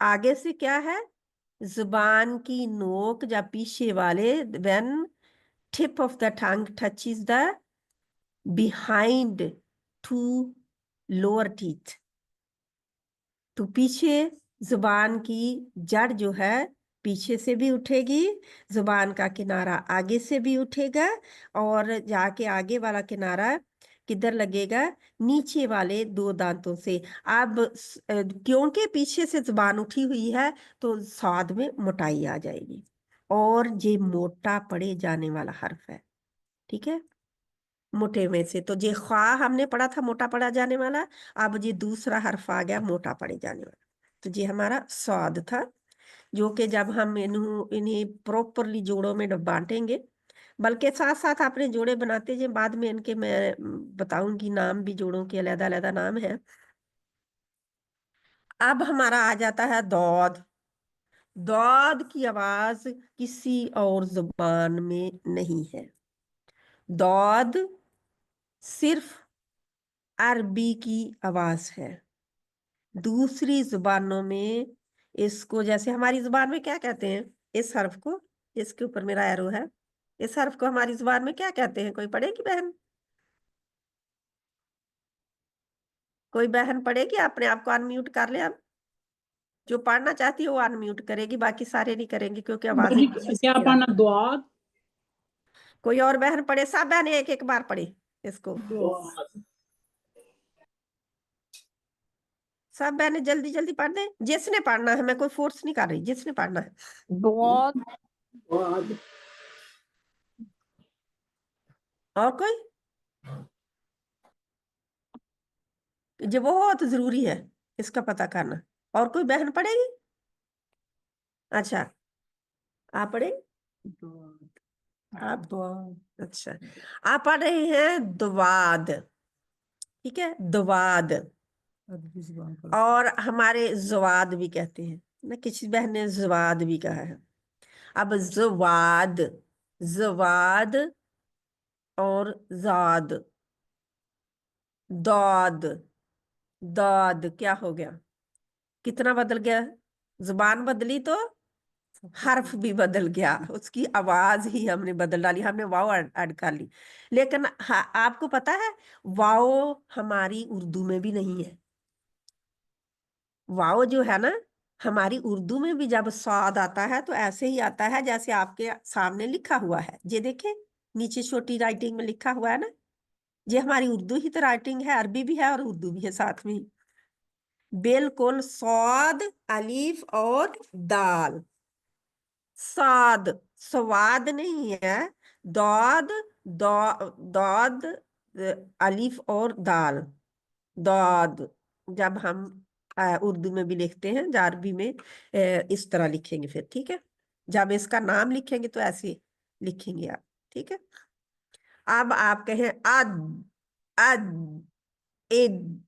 आगे से क्या है? जुबान की नोक जब पीछे वाले, when tip of the tongue touches the behind two lower teeth, तो पीछे जुबान की जड़ जो है पीछे से भी उठेगी, जुबान का किनारा आगे से भी उठेगा, और जाके आगे वाला किनारा किधर लगेगा? नीचे वाले दो दांतों से। अब क्योंकि पीछे से जुबान उठी हुई है तो स्वाद में मोटाई आ जाएगी, और ये मोटा पड़े जाने वाला हर्फ है। ठीक है। मोटे में से तो ये ख्वा हमने पढ़ा था मोटा पड़ा जाने वाला, अब ये दूसरा हर्फ आ गया मोटा पड़े जाने वाला। तो ये हमारा स्वाद था, जो कि जब हम इन्हें प्रॉपरली जोड़ों में बांटेंगे, बल्कि साथ साथ अपने जोड़े बनाते जाए, बाद में इनके मैं बताऊंगी नाम भी, जोड़ों के अलग अलग नाम है। अब हमारा आ जाता है दौद। दौद की आवाज किसी और जुबान में नहीं है। दौद सिर्फ अरबी की आवाज है। दूसरी जुबानों में इसको, जैसे हमारी जुबान में क्या कहते हैं इस हर्फ को, इसके ऊपर मेरा एरो है, इस हर्फ को हमारी जुबान में क्या कहते हैं? कोई पढ़ेगी बहन? कोई बहन पढ़ेगी? अपने आप को अनम्यूट कर ले। अब जो पढ़ना चाहती है वो अनम्यूट करेगी, बाकी सारे नहीं करेंगे क्योंकि आवाजें बड़ी पीछे क्या से आ पाना? रही। दुआ, कोई और बहन पढ़े? सब बहन एक एक बार पढ़े इसको। सब बहने जल्दी जल्दी पढ़ दें, जिसने पढ़ना है, मैं कोई फोर्स नहीं कर रही, जिसने पढ़ना है। बहुत बहुत और कोई? ये बहुत जरूरी है इसका पता करना। और कोई बहन पढ़ेगी? अच्छा, आप पढ़े? आप? अच्छा, आप पढ़ रहे हैं द्वाद, ठीक है, द्वाद। अरबी जुबान पर और हमारे जवाद भी कहते हैं ना, किसी बहन ने जवाद भी कहा है। अब जवाद, जवाद और जाद, दाद, दाद क्या हो गया? कितना बदल गया? जुबान बदली तो हर्फ भी बदल गया, उसकी आवाज ही हमने बदल डाली, हमने वाव ऐड कर ली। लेकिन आपको पता है वाव हमारी उर्दू में भी नहीं है। वाव जो है ना, हमारी उर्दू में भी जब स्वाद आता है तो ऐसे ही आता है जैसे आपके सामने लिखा हुआ है। ये देखे नीचे छोटी राइटिंग में लिखा हुआ है ना, ये हमारी उर्दू ही तो राइटिंग है, अरबी भी है और उर्दू भी है साथ में ही। बिल्कुल स्वाद, अलीफ और दाल। साद, स्वाद नहीं है, दाद, दाद, अलीफ और दाल, दाद। जब हम उर्दू में भी लिखते हैं या अरबी में इस तरह लिखेंगे फिर, ठीक है। जब इसका नाम लिखेंगे तो ऐसे लिखेंगे आप, ठीक है। अब आप कहें अद, अद, इद,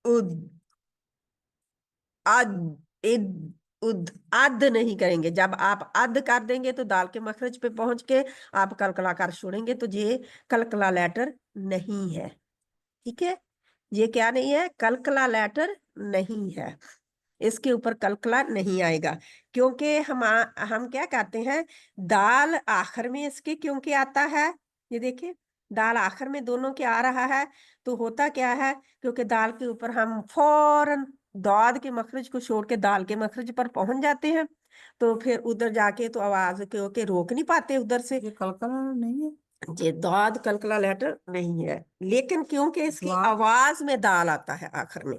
उद, अद, इद, उद। अद नहीं करेंगे। जब आप अद कर देंगे तो दाल के मखरज पे पहुंच के आप कलकला कर छोड़ेंगे, तो ये कलकला लेटर नहीं है, ठीक है। ये क्या नहीं है? कलकला लेटर नहीं है, इसके ऊपर कलकला नहीं आएगा। क्योंकि हम क्या कहते हैं, दाल आखिर में इसके क्योंकि आता है, ये देखिए दाल आखिर में दोनों के आ रहा है, तो होता क्या है, क्योंकि दाल के ऊपर हम फौरन दाद के मखरज को छोड़ के दाल के मखरज पर पहुंच जाते हैं, तो फिर उधर जाके तो आवाज क्योंकि रोक नहीं पाते उधर से। ये कलकला नहीं है। ये दाद कलकला लेटर नहीं है, लेकिन क्योंकि इसकी द्वाद। आवाज में दाल आता है आखिर में,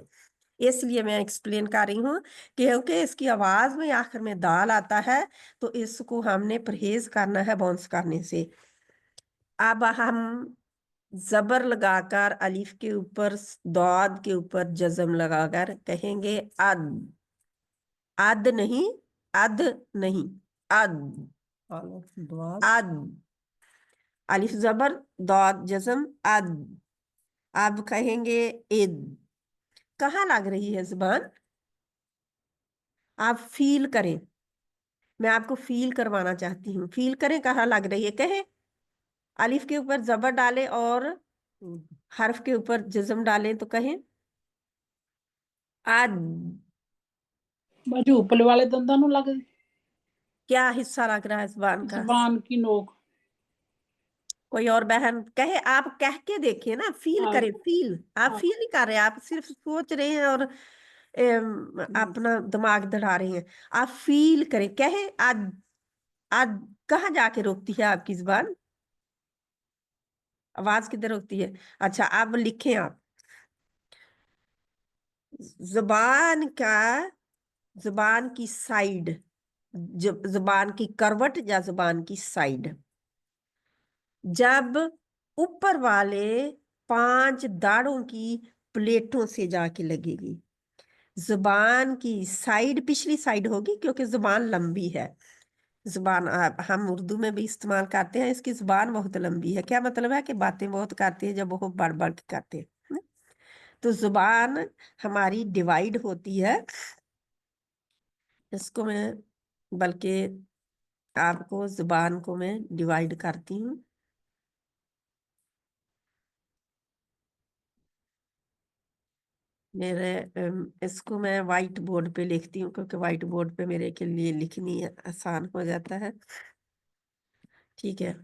इसलिए मैं एक्सप्लेन कर रही हूँ। क्योंकि इसकी आवाज में आखिर में दाल आता है, तो इसको हमने परहेज करना है बाउंस करने से। अब हम जबर लगाकर अलीफ के ऊपर, दाद के ऊपर जज्म लगाकर कहेंगे अद, अद नहीं, अद नहीं, अद, अलिफ द्वाद अद, अलिफ जबर, दाद जज्म, अद। अब कहेंगे इद। कहाँ लग रही है जुबान? आप फील करें, मैं आपको फील करवाना चाहती हूँ, फील करें कहाँ लग रही है, कहें। अलिफ के ऊपर जबर डालें और हर्फ के ऊपर जज्म डालें तो कहें अद। बाजू ऊपर वाले दंदां नूं लग क्या हिस्सा लग रहा है जुबान का? जबान की नोक। कोई और बहन कहे, आप कह के देखिए ना, फील हाँ, करें, फील। आप हाँ। फील नहीं कर रहे, आप सिर्फ सोच रहे हैं और अपना दिमाग दड़ा रहे हैं। आप फील करें, कहे आज, आज। कहाँ जाके रोकती है आपकी जुबान? आवाज किधर रोकती है? अच्छा, अब लिखें आप जुबान का, जुबान की साइड, जुबान की करवट या जुबान की साइड जब ऊपर वाले 5 दाढ़ों की प्लेटों से जाके लगेगी, जुबान की साइड पिछली साइड होगी, क्योंकि जुबान लंबी है। जुबान हम उर्दू में भी इस्तेमाल करते हैं, इसकी जुबान बहुत लंबी है। क्या मतलब है कि बातें बहुत करते हैं जब बहुत बढ़ बढ़ के करते हैं। तो जुबान हमारी डिवाइड होती है, इसको मैं, बल्कि आपको जुबान को मैं डिवाइड करती हूँ। मेरे इसको मैं वाइट बोर्ड पे लिखती हूँ, क्योंकि वाइट बोर्ड पे मेरे के लिए लिखनी आसान हो जाता है, ठीक है।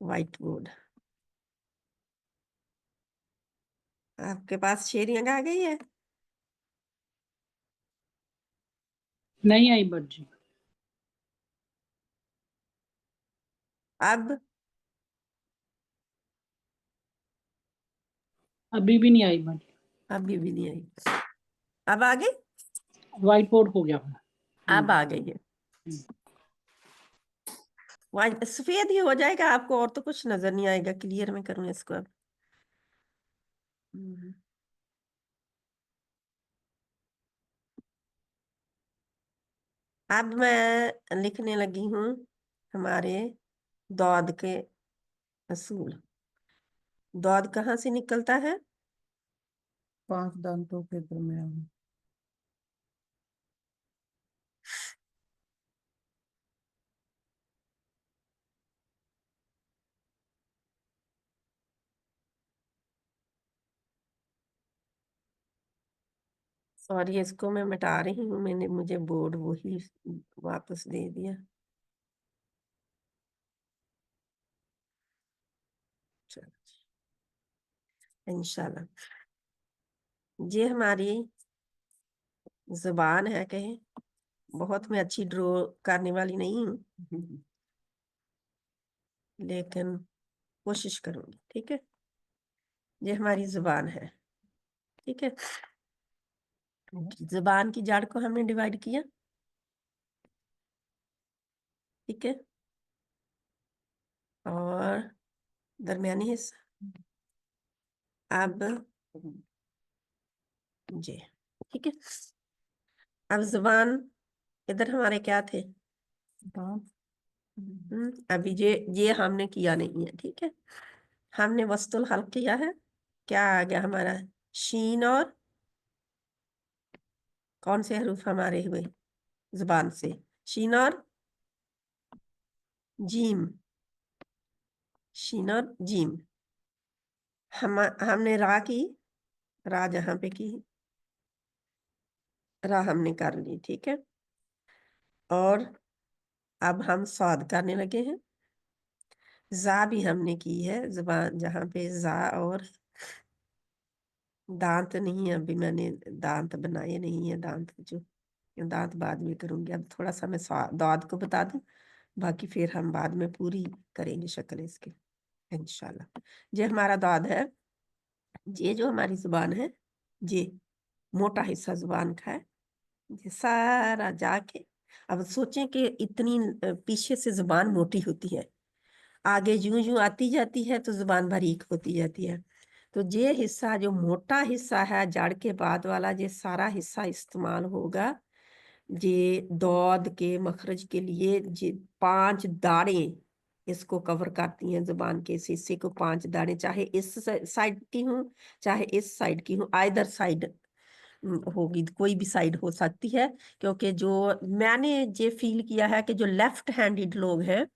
वाइट बोर्ड, आपके पास शेयरिंग आ गई है? नहीं आई बच्ची, अब अभी भी नहीं आई बच्ची। अभी भी नहीं आई। अब आ गई, व्हाइट बोर्ड हो गया। अब आ गई है। सफेद ही हो जाएगा आपको, और तो कुछ नजर नहीं आएगा। क्लियर मैं करूँ इसको अब। अब मैं लिखने लगी हूँ हमारे दौद के असूल। दौद कहाँ से निकलता है? 5 दांतों के दरमियान। सॉरी, इसको मैं मिटा रही हूँ। मुझे बोर्ड वही वापस दे दिया। चलो, इंशाल्लाह। ये हमारी जुबान है। कहीं बहुत मैं अच्छी ड्रॉ करने वाली नहीं हूँ, लेकिन कोशिश करूंगी। ठीक है, ये हमारी जुबान है। ठीक है, जुबान की जड़ को हमने डिवाइड किया। ठीक है, और दरमियानी हिस्सा अब जी। ठीक है, अब जुबान इधर हमारे क्या थे? दांत। अभी ये हमने किया नहीं है। ठीक है, हमने वस्तुल हल्क किया है। क्या आ गया हमारा? शीन। और कौन से हरूफ हमारे हुए जुबान से? शीन और जीम। शीन और जीम। हमने रा की, रा जहां पे की, रा हमने कर ली। ठीक है, और अब हम स्वाद करने लगे हैं। जा भी हमने की है, जुबान जहां पे जा। और दांत नहीं है, अभी मैंने दांत बनाए नहीं है। दांत बाद में करूंगी। अब थोड़ा सा मैं दांत को बता दूं, बाकी फिर हम बाद में पूरी करेंगे शक्ल इसकी इंशाल्लाह। ये हमारा दांत है। ये जो हमारी जुबान है, ये मोटा हिस्सा जुबान का है। ये सारा जाके, अब सोचें कि इतनी पीछे से जुबान मोटी होती है, आगे यूं यूं आती जाती है तो जुबान बारीक होती जाती है। तो ये हिस्सा जो मोटा हिस्सा है जड़ के बाद वाला, ये सारा हिस्सा इस्तेमाल होगा ये दौद के मखरज के लिए। ये 5 दाढ़ें इसको कवर करती हैं, जुबान के इस हिस्से को 5 दाढ़ें, चाहे इस साइड की हूँ चाहे इस साइड की हूँ, आइदर साइड होगी, कोई भी साइड हो सकती है। क्योंकि जो मैंने ये फील किया है कि जो लेफ्ट हैंडेड लोग हैं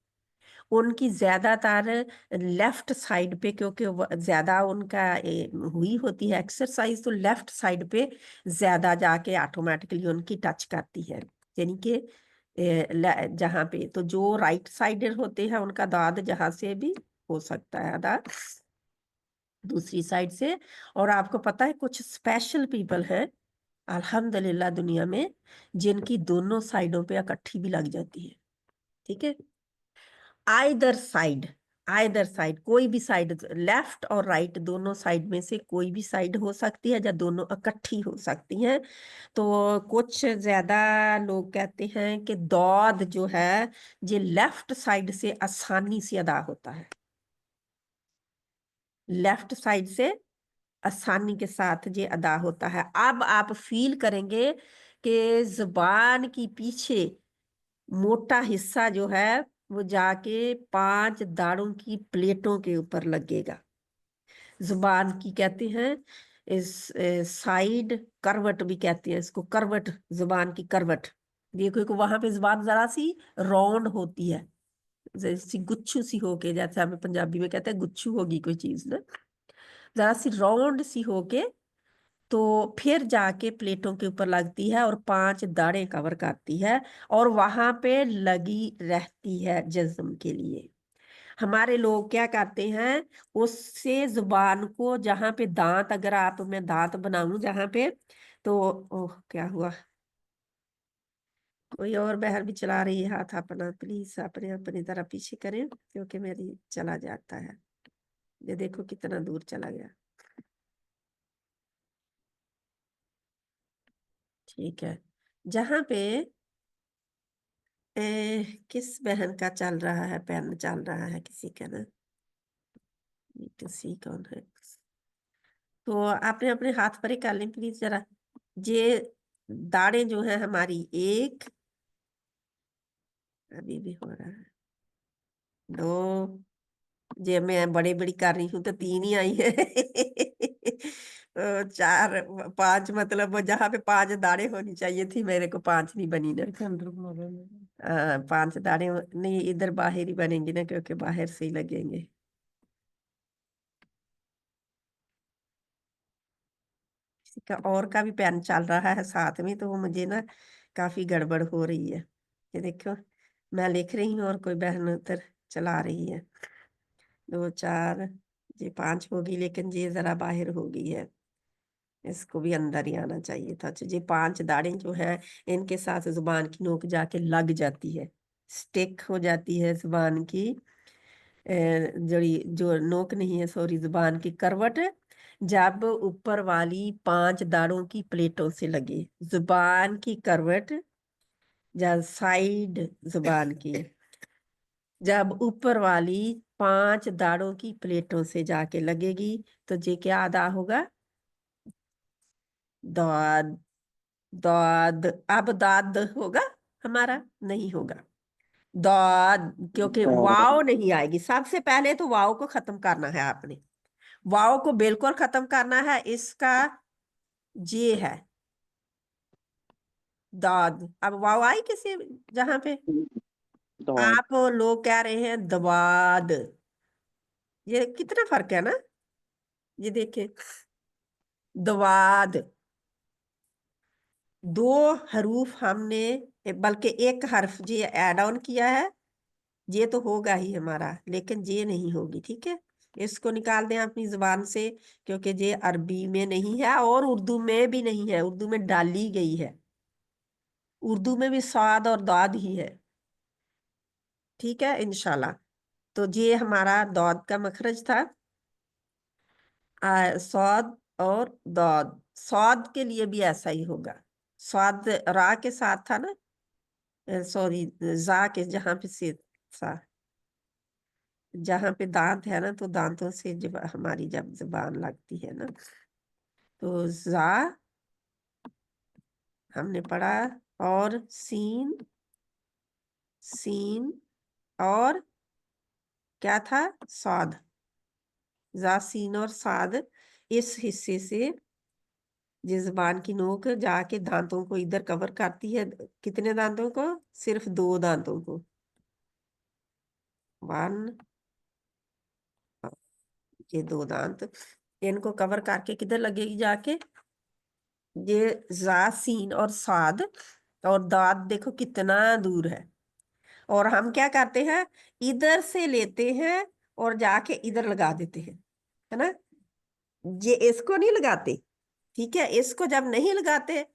उनकी ज्यादातर लेफ्ट साइड पे, क्योंकि ज्यादा उनका हुई होती है एक्सरसाइज, तो लेफ्ट साइड पे ज्यादा जाके ऑटोमेटिकली उनकी टच करती है। यानी कि जहाँ पे, तो जो राइट साइडेड होते हैं उनका दाद जहां से भी हो सकता है दाद दूसरी साइड से। और आपको पता है कुछ स्पेशल पीपल हैं अल्हम्दुलिल्लाह दुनिया में जिनकी दोनों साइडों पे इकट्ठी भी लग जाती है। ठीक है, आइदर साइड कोई भी साइड, लेफ्ट और राइट दोनों साइड में से कोई भी साइड हो सकती है, या दोनों इकट्ठी हो सकती हैं। तो कुछ ज्यादा लोग कहते हैं कि दौद जो है ये लेफ्ट साइड से आसानी से अदा होता है, लेफ्ट साइड से आसानी के साथ ये अदा होता है। अब आप फील करेंगे कि जुबान की पीछे मोटा हिस्सा जो है वो जाके 5 दाढ़ों की प्लेटों के ऊपर लगेगा। जुबान की कहते हैं इस साइड करवट भी कहते हैं इसको, करवट, जुबान की करवट। देखो कि वहां पे जुबान जरा सी राउंड होती है, जैसी गुच्छू सी होके, जैसे हमें पंजाबी में कहते हैं गुच्छू होगी कोई चीज ना, जरा सी राउंड सी होके, तो फिर जाके प्लेटों के ऊपर लगती है और 5 दाढ़ें कवर करती है, और वहां पे लगी रहती है जज्म के लिए। हमारे लोग क्या करते हैं, उससे जुबान को, जहां पे दांत, अगर आप, मैं दांत बनाऊं जहां पे, तो ओह क्या हुआ, कोई और बहर भी चला रही है हाथ अपना, प्लीज अपने अपनी तरफ पीछे करें क्योंकि मेरी चला जाता है। ये देखो कितना दूर चला गया। ठीक है। जहाँ पे किस बहन का चल रहा है, पेन चल रहा है किसी का ना, किसी कौन है, तो आपने अपने हाथ पर ही कर लें प्लीज जरा। ये दाढ़ें जो है हमारी, एक, अभी भी हो रहा है, दो, जे मैं बड़ी बड़ी कर रही हूँ तो 3 ही आई है। चार, 5, मतलब जहाँ पे 5 दाढ़ें होनी चाहिए थी मेरे को 5 नहीं बनी ना। इसके अंदर बना रहे हैं। 5 दाढ़ें नहीं, इधर बाहर ही बनेंगी ना, क्योंकि बाहर से ही लगेंगे। किसी का और का भी पेन चल रहा है साथ में, तो वो मुझे ना काफी गड़बड़ हो रही है। ये देखो, मैं लिख रही हूँ और कोई बहन उधर चला रही है। 2, 4, ये 5 होगी, लेकिन ये जरा बाहर हो गई है, इसको भी अंदर ही आना चाहिए था। अच्छा, ये 5 दाढ़ें जो है, इनके साथ जुबान की नोक जाके लग जाती है, स्टिक हो जाती है जुबान की जड़ी, जो नोक नहीं है, सॉरी, जुबान की करवट, जब ऊपर वाली 5 दाढ़ों की प्लेटों से लगे। जुबान की करवट जब साइड जुबान की, जब ऊपर वाली 5 दाढ़ों की प्लेटों से जाके लगेगी, तो ये क्या अदा होगा? दाद। दाद। अब दाद होगा हमारा? नहीं होगा दाद, क्योंकि वाव नहीं आएगी। सबसे पहले तो वाव को खत्म करना है आपने, वाव को बिल्कुल खत्म करना है। इसका जे है दाद। अब वाव आई किसी जहां पे? दवाद। आप लोग कह रहे हैं दवाद, ये कितना फर्क है ना। ये देखिए, दवाद, 2 हरूफ हमने, बल्कि एक हर्फ ये ऐड ऑन किया है, ये तो होगा ही हमारा, लेकिन ये नहीं होगी। ठीक है, इसको निकाल दें अपनी जुबान से, क्योंकि ये अरबी में नहीं है और उर्दू में भी नहीं है, उर्दू में डाली गई है। उर्दू में भी स्वाद और दाद ही है। ठीक है, इंशाल्लाह। तो ये हमारा दाद का मखरज था, स्वाद और दाद। स्वाद के लिए भी ऐसा ही होगा। स्वाद रा के साथ था ना, सॉरी, जा के, जहां पे से सा, जहां पे दांत है ना, तो दांतों से जब हमारी जब जुबान लगती है ना, तो जा हमने पढ़ा, और सीन, सीन, और क्या था? साद। जा, सीन और साद, इस हिस्से से जिस जुबान की नोक जाके दांतों को इधर कवर करती है। कितने दांतों को? सिर्फ 2 दांतों को। 1, ये 2 दांत, इनको कवर करके किधर लगेगी जाके? ये जा, सीन और साद, और दाद देखो कितना दूर है। और हम क्या करते हैं, इधर से लेते हैं और जाके इधर लगा देते हैं, है ना। ये इसको नहीं लगाते, ठीक है, इसको जब नहीं लगाते,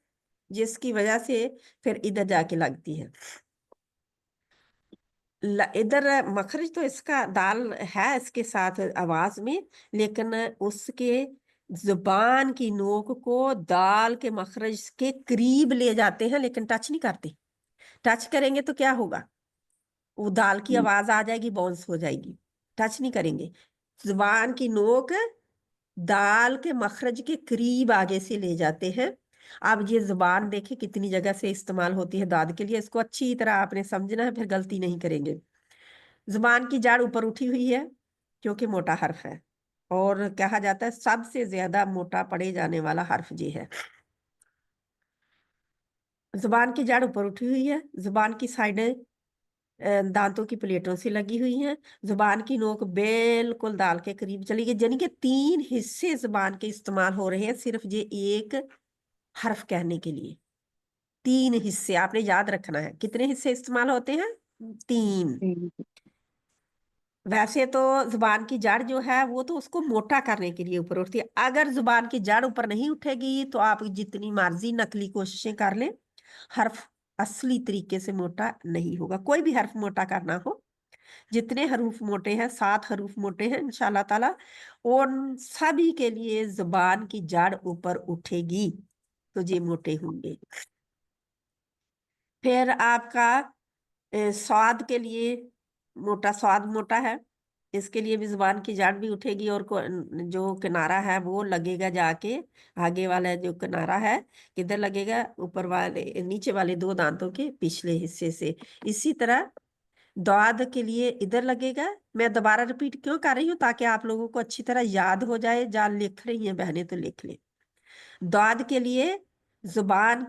जिसकी वजह से फिर इधर जाके लगती है। इधर मखरज तो इसका दाल है इसके साथ आवाज में, लेकिन उसके जुबान की नोक को दाल के मखरज के करीब ले जाते हैं, लेकिन टच नहीं करते। टच करेंगे तो क्या होगा? वो दाल की आवाज आ जाएगी, बाउंस हो जाएगी। टच नहीं करेंगे, जुबान की नोक दाल के मखरज के करीब आगे से ले जाते हैं। अब ये जुबान देखिए कितनी जगह से इस्तेमाल होती है दाद के लिए, इसको अच्छी तरह आपने समझना है, फिर गलती नहीं करेंगे। जुबान की जड़ ऊपर उठी हुई है, क्योंकि मोटा हर्फ है, और कहा जाता है सबसे ज्यादा मोटा पढ़े जाने वाला हर्फ ये है। जुबान की जड़ ऊपर उठी हुई है, जुबान की साइडें दांतों की प्लेटों से लगी हुई हैं, जुबान की नोक बिल्कुल दाल के करीब चली गई, यानी कि 3 हिस्से जुबान के इस्तेमाल हो रहे हैं सिर्फ ये एक हर्फ कहने के लिए। 3 हिस्से आपने याद रखना है। कितने हिस्से इस्तेमाल होते हैं? 3। वैसे तो जुबान की जड़ जो है वो तो उसको मोटा करने के लिए ऊपर उठती है। अगर जुबान की जड़ ऊपर नहीं उठेगी तो आप जितनी मर्जी नकली कोशिशें कर लें, हर्फ असली तरीके से मोटा नहीं होगा। कोई भी हर्फ मोटा करना हो, जितने हरूफ मोटे हैं, 7 हरूफ मोटे हैं इंशाल्लाह ताला, उन सभी के लिए जुबान की जड़ ऊपर उठेगी। तो ये मोटे होंगे। फिर आपका स्वाद के लिए स्वाद मोटा है, इसके लिए भी जुबान की जान भी उठेगी और जो किनारा है वो लगेगा जाके, आगे वाला जो किनारा है किधर लगेगा, ऊपर वाले नीचे वाले 2 दांतों के पिछले हिस्से से। इसी तरह दाद के लिए इधर लगेगा। मैं दोबारा रिपीट क्यों कर रही हूँ, ताकि आप लोगों को अच्छी तरह याद हो जाए। जहाँ लिख रही हैं बहनें तो लिख ले। दाद के लिए जुबान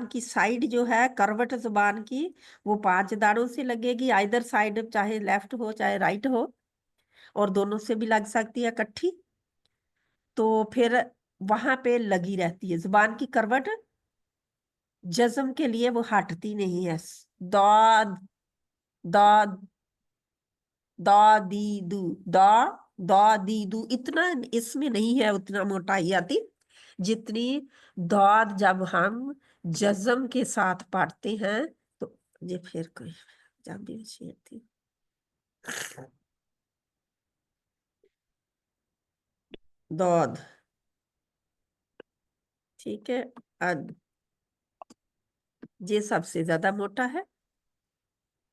की साइड जो है, करवट जुबान की, वो 5 दाढ़ों से लगेगी। आइदर साइड, चाहे लेफ्ट हो चाहे राइट हो, और दोनों से भी लग सकती है इकट्ठी। तो फिर वहां पे लगी रहती है जुबान की करवट। जज्म के लिए वो हटती नहीं है। दाद दाद दा दी दू, दा दा दी दू, इतना इसमें नहीं है उतना मोटाई आती जितनी दाद जब हम जज्म के साथ पढ़ते हैं। तो ये फिर कोई जब भी थी दाद, ठीक है। अद, ये सबसे ज्यादा मोटा है,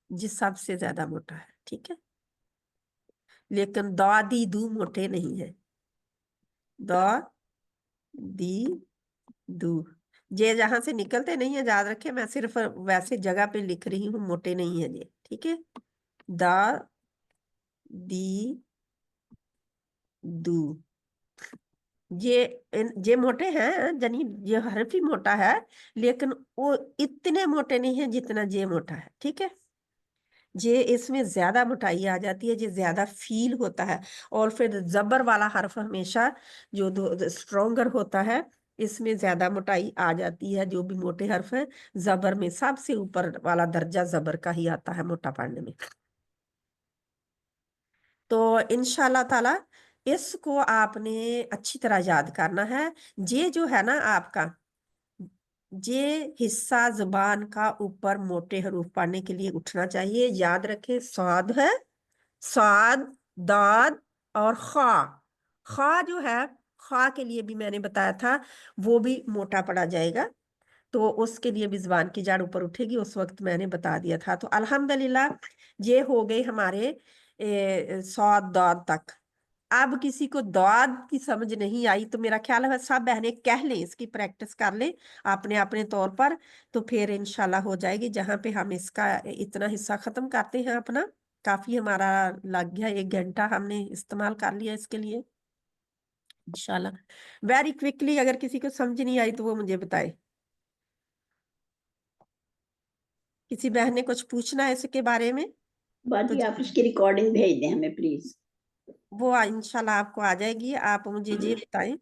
ये सबसे ज्यादा मोटा है, ठीक है। लेकिन दा दी दू मोटे नहीं है। दा दी दू, ये जहां से निकलते नहीं है, याद रखे, मैं सिर्फ वैसे जगह पे लिख रही हूँ, मोटे नहीं है ये, ठीक है। दा दी दू, ये मोटे हैं, जनी ये हर्फ ही मोटा है, लेकिन वो इतने मोटे नहीं है जितना ये मोटा है, ठीक है। ये इसमें ज्यादा मोटाई आ जाती है, ये ज्यादा फील होता है। और फिर जबर वाला हर्फ हमेशा जो स्ट्रोंगर होता है, इसमें ज्यादा मोटाई आ जाती है। जो भी मोटे हर्फ है, जबर में सबसे ऊपर वाला दर्जा जबर का ही आता है मोटा पढ़ने में। तो इंशाल्लाह ताला इसको आपने अच्छी तरह याद करना है। ये जो है ना आपका, ये हिस्सा जुबान का ऊपर मोटे हरूफ पढ़ने के लिए उठना चाहिए। याद रखें, स्वाद है, स्वाद, दाद और खा। खा जो है, खा के लिए भी मैंने बताया था, वो भी मोटा पड़ा जाएगा। तो उसके लिए भी जुबान की जड़ ऊपर उठेगी, उस वक्त मैंने बता दिया था। तो अल्हम्दुलिल्लाह ये हो गए हमारे स्वाद दाद तक। अब किसी को दाद की समझ नहीं आई तो मेरा ख्याल है सब बहनें कह लें, इसकी प्रैक्टिस कर लें अपने अपने तौर पर, तो फिर इंशाल्लाह हो जाएगी। जहां पे हम इसका इतना हिस्सा खत्म करते हैं अपना, काफी हमारा लग गया 1 घंटा हमने इस्तेमाल कर लिया इसके लिए इंशाल्लाह। वेरी क्विकली, अगर किसी को समझ नहीं आई तो वो मुझे बताए। किसी बहन ने कुछ पूछना है इसके बारे में बाजी तो आप इसकी रिकॉर्डिंग भेज दें हमें प्लीज। वो इंशाल्लाह आपको आ जाएगी। आप मुझे ये बताएं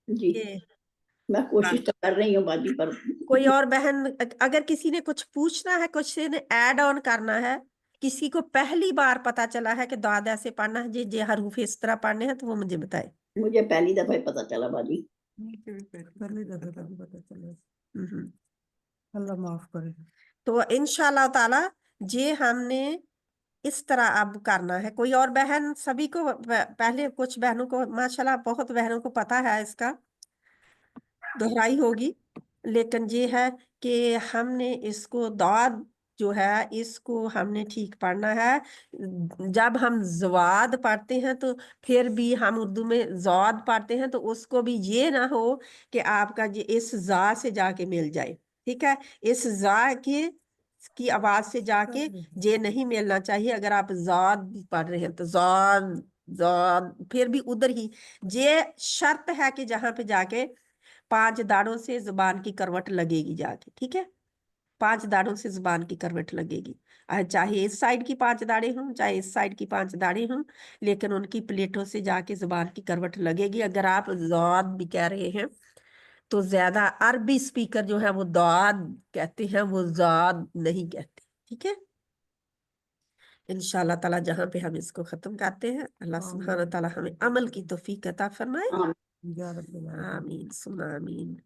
जी कि मैं कोशिश तो कर रही हूँ बाजी, पर कोई और बहन, अगर किसी ने कुछ पूछना है, कुछ ऐड ऑन करना है, किसी को पहली बार पता चला है कि दाद ऐसे पढ़ना है, जे हरूफ इस तरह पढ़ने हैं, तो वो मुझे बताए। मुझे पहली दफा ही पता चला बाजी। पहले दफे तक पता चला। हम्म। अल्लाह माफ करे। तो इंशाल्लाह ताला ये हमने इस तरह अब करना है। कोई और बहन, सभी को पहले कुछ बहनों को माशाल्लाह बहुत बहनों को पता है, इसका दोहराई होगी, लेकिन ये है कि हमने इसको दाद जो है इसको हमने ठीक पढ़ना है। जब हम जवाद पढ़ते हैं तो फिर भी हम उर्दू में जाद पढ़ते हैं, तो उसको भी ये ना हो कि आपका ये इस जा से जाके मिल जाए, ठीक है। इस जा की आवाज से जाके ये नहीं मिलना चाहिए। अगर आप जाद भी पढ़ रहे हैं तो जाद जाद, फिर भी उधर ही। ये शर्त है कि जहां पे जाके 5 दाढ़ों से जुबान की करवट लगेगी जाके, ठीक है। 5 दाढ़ों से जुबान की करवट लगेगी, चाहे इस साइड की 5 दाढ़ें हों चाहे इस साइड की 5 दाढ़ें हों, लेकिन उनकी प्लेटों से जाके जुबान की करवट लगेगी। अगर आप ज़ाद भी कह रहे हैं तो ज्यादा अरबी स्पीकर जो है वो दाद कहते हैं, वो ज़ाद नहीं कहते, ठीक है। इंशाल्लाह ताला जहां पे हम इसको खत्म करते हैं, अल्लाह सुब्हानहू व तआला हमें अमल की तौफीक अता फरमाए। हाँ या रब्बल आलमीन। आमीन सुम्मा आमीन।